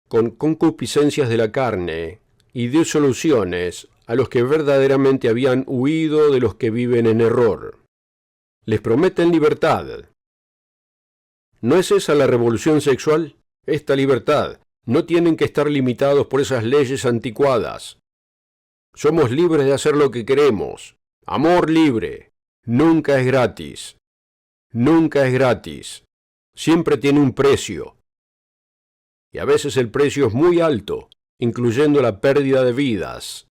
con concupiscencias de la carne y disoluciones a los que verdaderamente habían huido de los que viven en error. Les prometen libertad. ¿No es esa la revolución sexual? Esta libertad. No tienen que estar limitados por esas leyes anticuadas. Somos libres de hacer lo que queremos. Amor libre. Nunca es gratis. Nunca es gratis. Siempre tiene un precio. Y a veces el precio es muy alto, incluyendo la pérdida de vidas.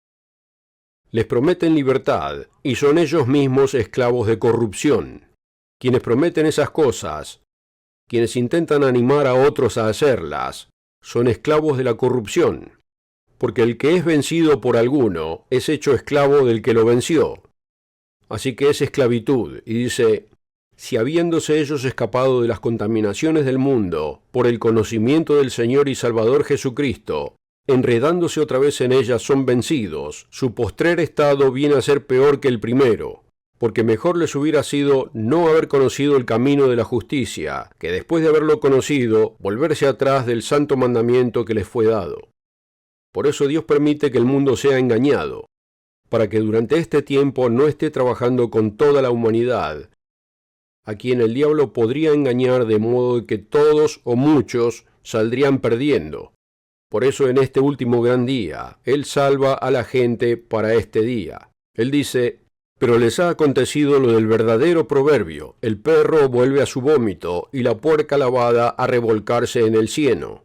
Les prometen libertad y son ellos mismos esclavos de corrupción. Quienes prometen esas cosas, quienes intentan animar a otros a hacerlas, son esclavos de la corrupción, porque el que es vencido por alguno es hecho esclavo del que lo venció. Así que es esclavitud, y dice, si habiéndose ellos escapado de las contaminaciones del mundo por el conocimiento del Señor y Salvador Jesucristo, enredándose otra vez en ellas son vencidos, su postrer estado viene a ser peor que el primero, porque mejor les hubiera sido no haber conocido el camino de la justicia, que después de haberlo conocido, volverse atrás del santo mandamiento que les fue dado. Por eso Dios permite que el mundo sea engañado, para que durante este tiempo no esté trabajando con toda la humanidad, a quien el diablo podría engañar de modo que todos o muchos saldrían perdiendo. Por eso en este último gran día, Él salva a la gente para este día. Él dice, pero les ha acontecido lo del verdadero proverbio, el perro vuelve a su vómito y la puerca lavada a revolcarse en el cieno.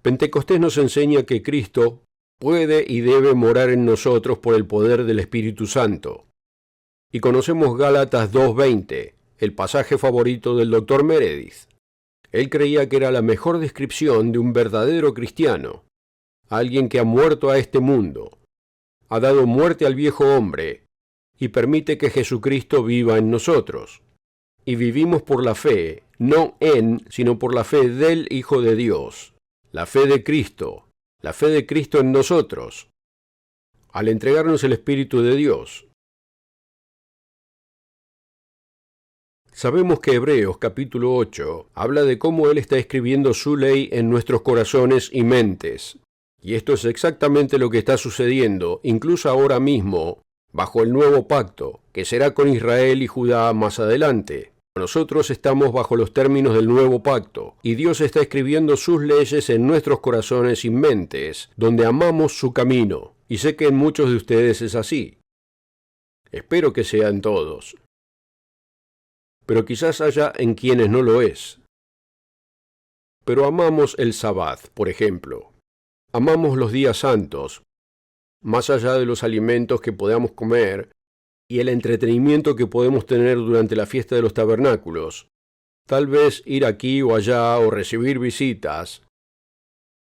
Pentecostés nos enseña que Cristo puede y debe morar en nosotros por el poder del Espíritu Santo. Y conocemos Gálatas 2:20, el pasaje favorito del Dr. Meredith. Él creía que era la mejor descripción de un verdadero cristiano, alguien que ha muerto a este mundo, ha dado muerte al viejo hombre y permite que Jesucristo viva en nosotros. Y vivimos por la fe, no en, sino por la fe del Hijo de Dios, la fe de Cristo en nosotros, al entregarnos el Espíritu de Dios. Sabemos que Hebreos capítulo 8 habla de cómo Él está escribiendo su ley en nuestros corazones y mentes. Y esto es exactamente lo que está sucediendo, incluso ahora mismo, bajo el nuevo pacto, que será con Israel y Judá más adelante. Nosotros estamos bajo los términos del nuevo pacto, y Dios está escribiendo sus leyes en nuestros corazones y mentes, donde amamos su camino. Y sé que en muchos de ustedes es así. Espero que sean todos. Pero quizás haya en quienes no lo es. pero amamos el Sabbat, por ejemplo. Amamos los días santos, más allá de los alimentos que podamos comer y el entretenimiento que podemos tener durante la fiesta de los tabernáculos. Tal vez ir aquí o allá o recibir visitas.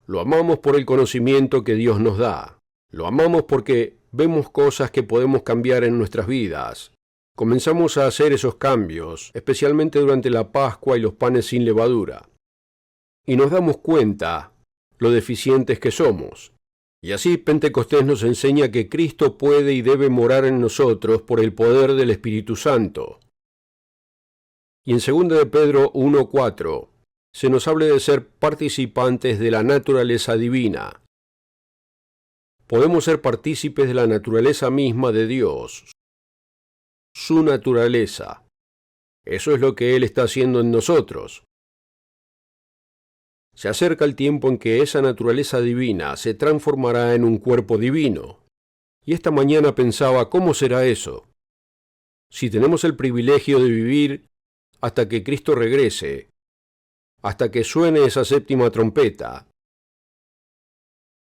Lo amamos por el conocimiento que Dios nos da. Lo amamos porque vemos cosas que podemos cambiar en nuestras vidas. Comenzamos a hacer esos cambios, especialmente durante la Pascua y los panes sin levadura. Y nos damos cuenta lo deficientes que somos. Y así Pentecostés nos enseña que Cristo puede y debe morar en nosotros por el poder del Espíritu Santo. Y en 2 de Pedro 1:4 se nos habla de ser participantes de la naturaleza divina. Podemos ser partícipes de la naturaleza misma de Dios, su naturaleza. Eso es lo que Él está haciendo en nosotros. Se acerca el tiempo en que esa naturaleza divina se transformará en un cuerpo divino. Y esta mañana pensaba, ¿cómo será eso? Si tenemos el privilegio de vivir hasta que Cristo regrese, hasta que suene esa séptima trompeta,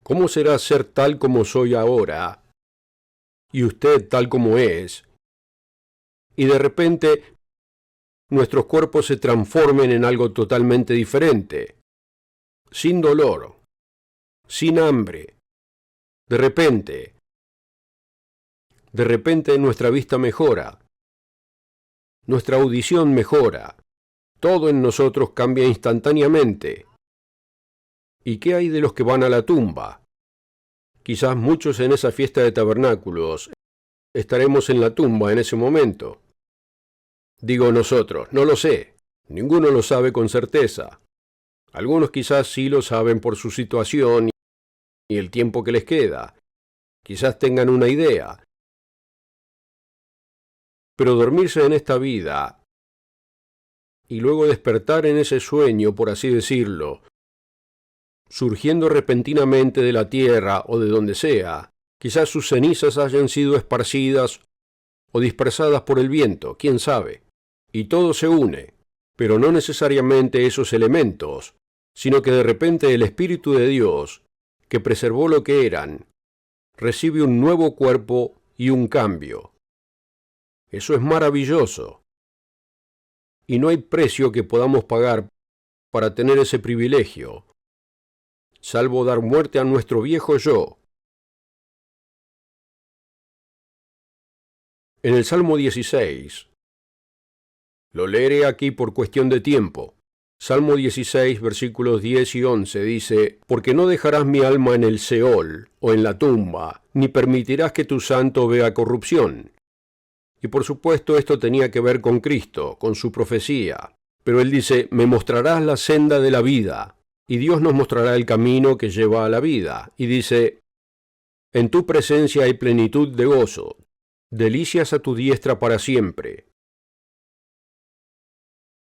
¿cómo será ser tal como soy ahora, y usted tal como es, y de repente nuestros cuerpos se transformen en algo totalmente diferente? Sin dolor, sin hambre. De repente nuestra vista mejora, nuestra audición mejora, todo en nosotros cambia instantáneamente. ¿Y qué hay de los que van a la tumba? Quizás muchos en esa fiesta de tabernáculos estaremos en la tumba en ese momento. Digo nosotros, no lo sé, ninguno lo sabe con certeza. Algunos quizás sí lo saben por su situación y el tiempo que les queda. Quizás tengan una idea. Pero dormirse en esta vida y luego despertar en ese sueño, por así decirlo, surgiendo repentinamente de la tierra o de donde sea, quizás sus cenizas hayan sido esparcidas o dispersadas por el viento, quién sabe. Y todo se une, pero no necesariamente esos elementos, sino que de repente el Espíritu de Dios, que preservó lo que eran, recibe un nuevo cuerpo y un cambio. Eso es maravilloso. Y no hay precio que podamos pagar para tener ese privilegio, salvo dar muerte a nuestro viejo yo. En el Salmo 16, lo leeré aquí por cuestión de tiempo. Salmo 16, versículos 10 y 11 dice, «Porque no dejarás mi alma en el Seol o en la tumba, ni permitirás que tu santo vea corrupción». Y por supuesto esto tenía que ver con Cristo, con su profecía. Pero él dice, «Me mostrarás la senda de la vida», y Dios nos mostrará el camino que lleva a la vida. Y dice, «En tu presencia hay plenitud de gozo, delicias a tu diestra para siempre».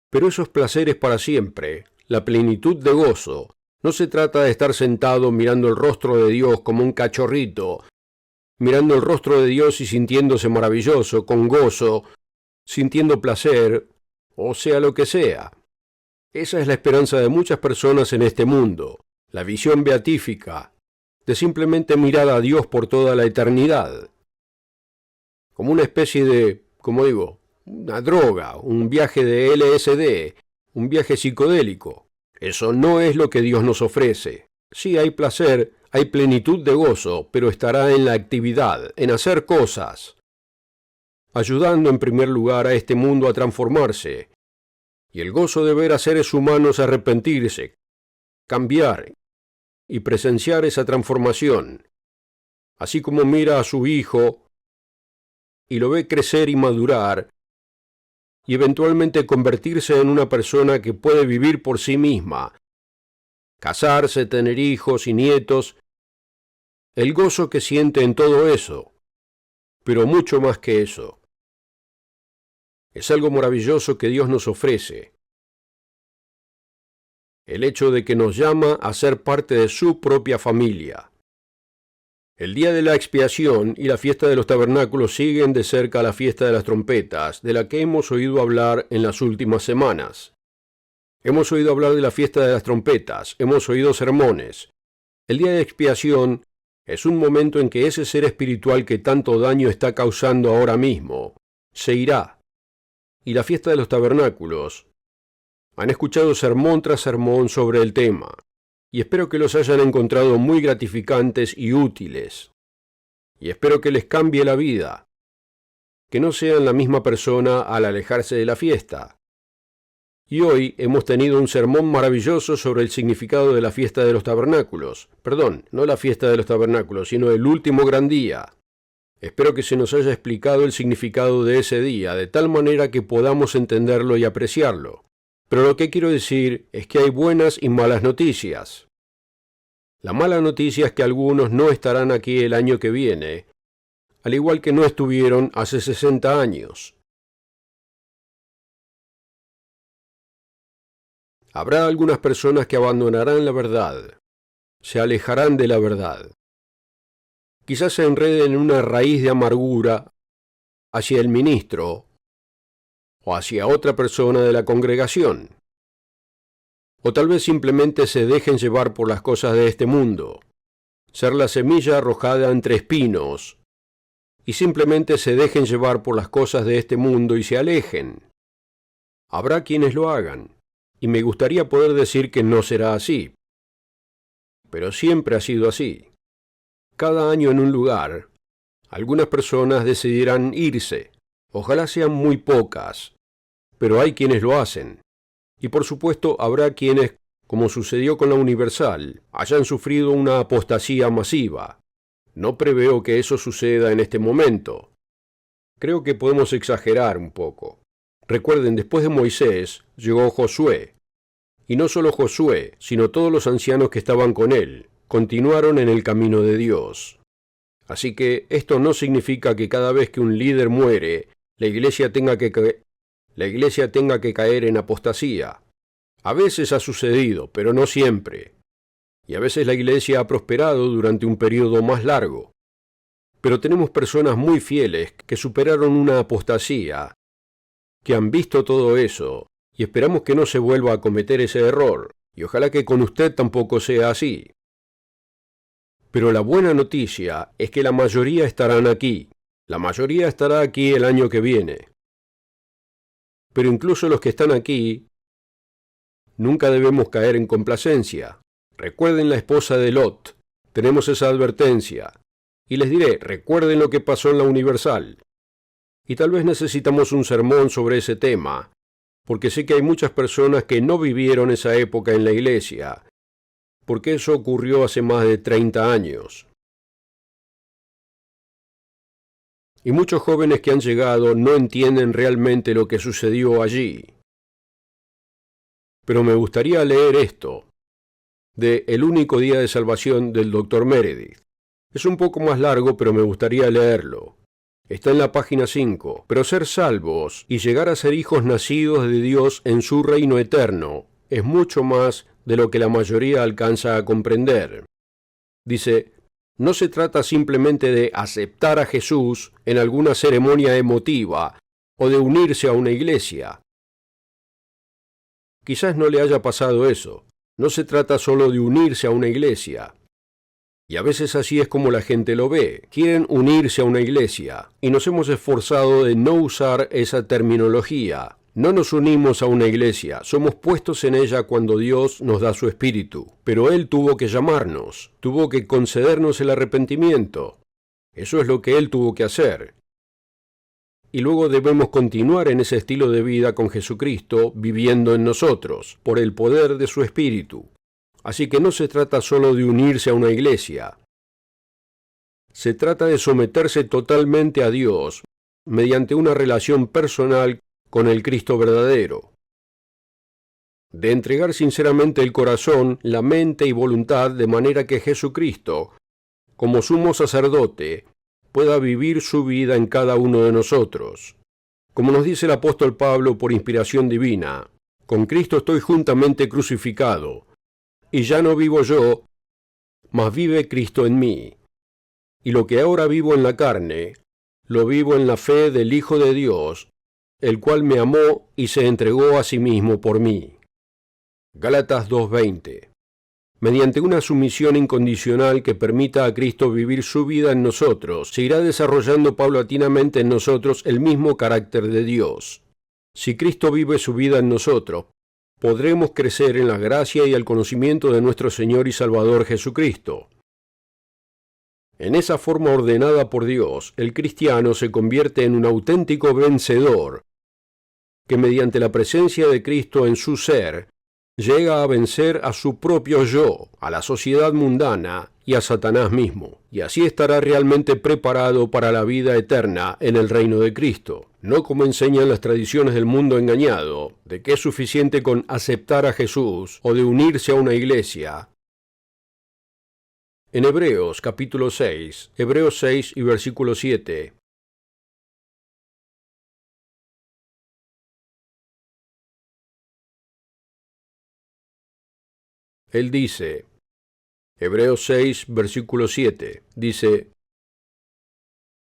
Pero esos placeres para siempre, la plenitud de gozo, no se trata de estar sentado mirando el rostro de Dios como un cachorrito, mirando el rostro de Dios y sintiéndose maravilloso, con gozo, sintiendo placer, o sea lo que sea. Esa es la esperanza de muchas personas en este mundo, la visión beatífica, de simplemente mirar a Dios por toda la eternidad. Como una especie de, como digo, una droga, un viaje de LSD, un viaje psicodélico. Eso no es lo que Dios nos ofrece. Sí hay placer, hay plenitud de gozo, pero estará en la actividad, en hacer cosas, ayudando en primer lugar a este mundo a transformarse, y el gozo de ver a seres humanos arrepentirse, cambiar y presenciar esa transformación, así como mira a su hijo y lo ve crecer y madurar, y eventualmente convertirse en una persona que puede vivir por sí misma, casarse, tener hijos y nietos, el gozo que siente en todo eso, pero mucho más que eso. Es algo maravilloso que Dios nos ofrece. El hecho de que nos llama a ser parte de su propia familia. El día de la expiación y la fiesta de los tabernáculos siguen de cerca a la fiesta de las trompetas, de la que hemos oído hablar en las últimas semanas. Hemos oído hablar de la fiesta de las trompetas, hemos oído sermones. El día de expiación es un momento en que ese ser espiritual que tanto daño está causando ahora mismo se irá. Y la fiesta de los tabernáculos. Han escuchado sermón tras sermón sobre el tema, y espero que los hayan encontrado muy gratificantes y útiles. Y espero que les cambie la vida, que no sean la misma persona al alejarse de la fiesta. Y hoy hemos tenido un sermón maravilloso sobre el significado de la fiesta de los tabernáculos. Perdón, no la fiesta de los tabernáculos, sino el último gran día. Espero que se nos haya explicado el significado de ese día, de tal manera que podamos entenderlo y apreciarlo. Pero lo que quiero decir es que hay buenas y malas noticias. La mala noticia es que algunos no estarán aquí el año que viene, al igual que no estuvieron hace 60 años. Habrá algunas personas que abandonarán la verdad, se alejarán de la verdad. Quizás se enreden en una raíz de amargura hacia el ministro o hacia otra persona de la congregación. O tal vez simplemente se dejen llevar por las cosas de este mundo, ser la semilla arrojada entre espinos, y simplemente se dejen llevar por las cosas de este mundo y se alejen. Habrá quienes lo hagan, y me gustaría poder decir que no será así. Pero siempre ha sido así. Cada año en un lugar, algunas personas decidirán irse. Ojalá sean muy pocas, pero hay quienes lo hacen. Y por supuesto habrá quienes, como sucedió con la Universal, hayan sufrido una apostasía masiva. No preveo que eso suceda en este momento. Creo que podemos exagerar un poco. Recuerden, después de Moisés llegó Josué. Y no solo Josué, sino todos los ancianos que estaban con él, continuaron en el camino de Dios. Así que esto no significa que cada vez que un líder muere, la iglesia tenga que caer en apostasía. A veces ha sucedido, pero no siempre. Y a veces la iglesia ha prosperado durante un periodo más largo. Pero tenemos personas muy fieles que superaron una apostasía, que han visto todo eso, y esperamos que no se vuelva a cometer ese error, y ojalá que con usted tampoco sea así. Pero la buena noticia es que la mayoría estarán aquí. La mayoría estará aquí el año que viene. Pero incluso los que están aquí, nunca debemos caer en complacencia. Recuerden la esposa de Lot. Tenemos esa advertencia. Y les diré, recuerden lo que pasó en la Universal. Y tal vez necesitamos un sermón sobre ese tema, porque sé que hay muchas personas que no vivieron esa época en la iglesia, porque eso ocurrió hace más de 30 años. Y muchos jóvenes que han llegado no entienden realmente lo que sucedió allí. Pero me gustaría leer esto, de El único día de salvación del Dr. Meredith. Es un poco más largo, pero me gustaría leerlo. Está en la página 5. Pero ser salvos y llegar a ser hijos nacidos de Dios en su reino eterno es mucho más de lo que la mayoría alcanza a comprender. Dice, no se trata simplemente de aceptar a Jesús en alguna ceremonia emotiva o de unirse a una iglesia. Quizás no le haya pasado eso. No se trata solo de unirse a una iglesia. Y a veces así es como la gente lo ve. Quieren unirse a una iglesia, y nos hemos esforzado de no usar esa terminología. No nos unimos a una iglesia, somos puestos en ella cuando Dios nos da su espíritu. Pero Él tuvo que llamarnos, tuvo que concedernos el arrepentimiento. Eso es lo que Él tuvo que hacer. Y luego debemos continuar en ese estilo de vida con Jesucristo, viviendo en nosotros, por el poder de su espíritu. Así que no se trata solo de unirse a una iglesia. Se trata de someterse totalmente a Dios mediante una relación personal con el Cristo verdadero. De entregar sinceramente el corazón, la mente y voluntad de manera que Jesucristo, como sumo sacerdote, pueda vivir su vida en cada uno de nosotros. Como nos dice el apóstol Pablo por inspiración divina, con Cristo estoy juntamente crucificado. Y ya no vivo yo, mas vive Cristo en mí. Y lo que ahora vivo en la carne, lo vivo en la fe del Hijo de Dios, el cual me amó y se entregó a sí mismo por mí. Gálatas 2:20. Mediante una sumisión incondicional que permita a Cristo vivir su vida en nosotros, se irá desarrollando paulatinamente en nosotros el mismo carácter de Dios. Si Cristo vive su vida en nosotros, podremos crecer en la gracia y el conocimiento de nuestro Señor y Salvador Jesucristo. En esa forma ordenada por Dios, el cristiano se convierte en un auténtico vencedor, que mediante la presencia de Cristo en su ser, llega a vencer a su propio yo, a la sociedad mundana y a Satanás mismo, y así estará realmente preparado para la vida eterna en el reino de Cristo, no como enseñan las tradiciones del mundo engañado, de que es suficiente con aceptar a Jesús o de unirse a una iglesia. En Hebreos capítulo 6, Hebreos 6 y versículo 7, él dice, Hebreos 6, versículo 7, dice,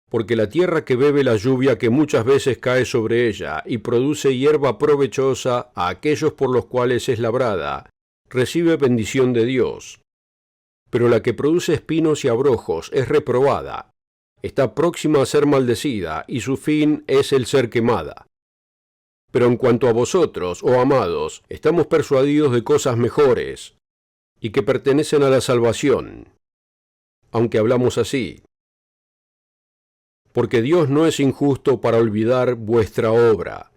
porque la tierra que bebe la lluvia que muchas veces cae sobre ella y produce hierba provechosa a aquellos por los cuales es labrada, recibe bendición de Dios. Pero la que produce espinos y abrojos es reprobada, está próxima a ser maldecida y su fin es el ser quemada. Pero en cuanto a vosotros, oh amados, estamos persuadidos de cosas mejores, y que pertenecen a la salvación, aunque hablamos así. Porque Dios no es injusto para olvidar vuestra obra.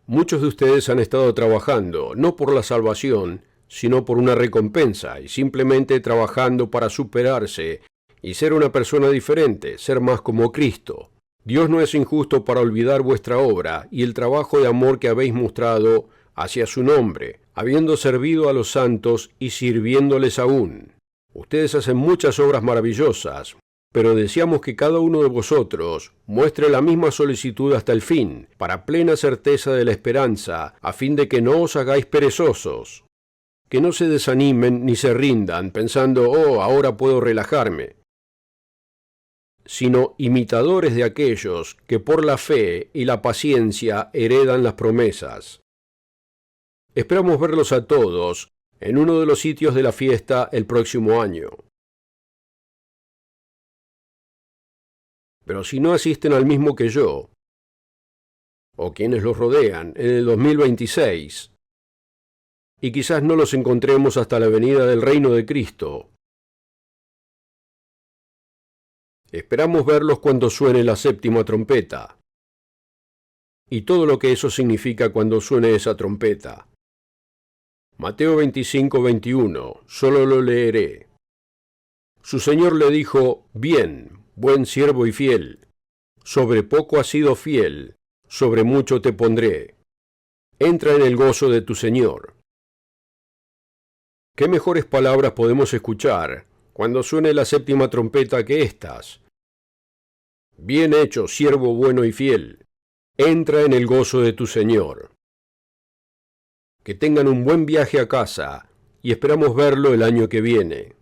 Muchos de ustedes han estado trabajando, no por la salvación, sino por una recompensa, y simplemente trabajando para superarse y ser una persona diferente, ser más como Cristo. Dios no es injusto para olvidar vuestra obra y el trabajo de amor que habéis mostrado hacia su nombre, habiendo servido a los santos y sirviéndoles aún. Ustedes hacen muchas obras maravillosas, pero deseamos que cada uno de vosotros muestre la misma solicitud hasta el fin, para plena certeza de la esperanza, a fin de que no os hagáis perezosos, que no se desanimen ni se rindan, pensando, oh, ahora puedo relajarme, sino imitadores de aquellos que por la fe y la paciencia heredan las promesas. Esperamos verlos a todos en uno de los sitios de la fiesta el próximo año. Pero si no asisten al mismo que yo, o quienes los rodean, en el 2026, y quizás no los encontremos hasta la venida del reino de Cristo, esperamos verlos cuando suene la séptima trompeta, y todo lo que eso significa cuando suene esa trompeta. Mateo 25:21, solo lo leeré. Su señor le dijo, bien, buen siervo y fiel, sobre poco has sido fiel, sobre mucho te pondré. Entra en el gozo de tu señor. ¿Qué mejores palabras podemos escuchar cuando suene la séptima trompeta que estas? Bien hecho, siervo bueno y fiel, entra en el gozo de tu señor. Que tengan un buen viaje a casa y esperamos verlo el año que viene.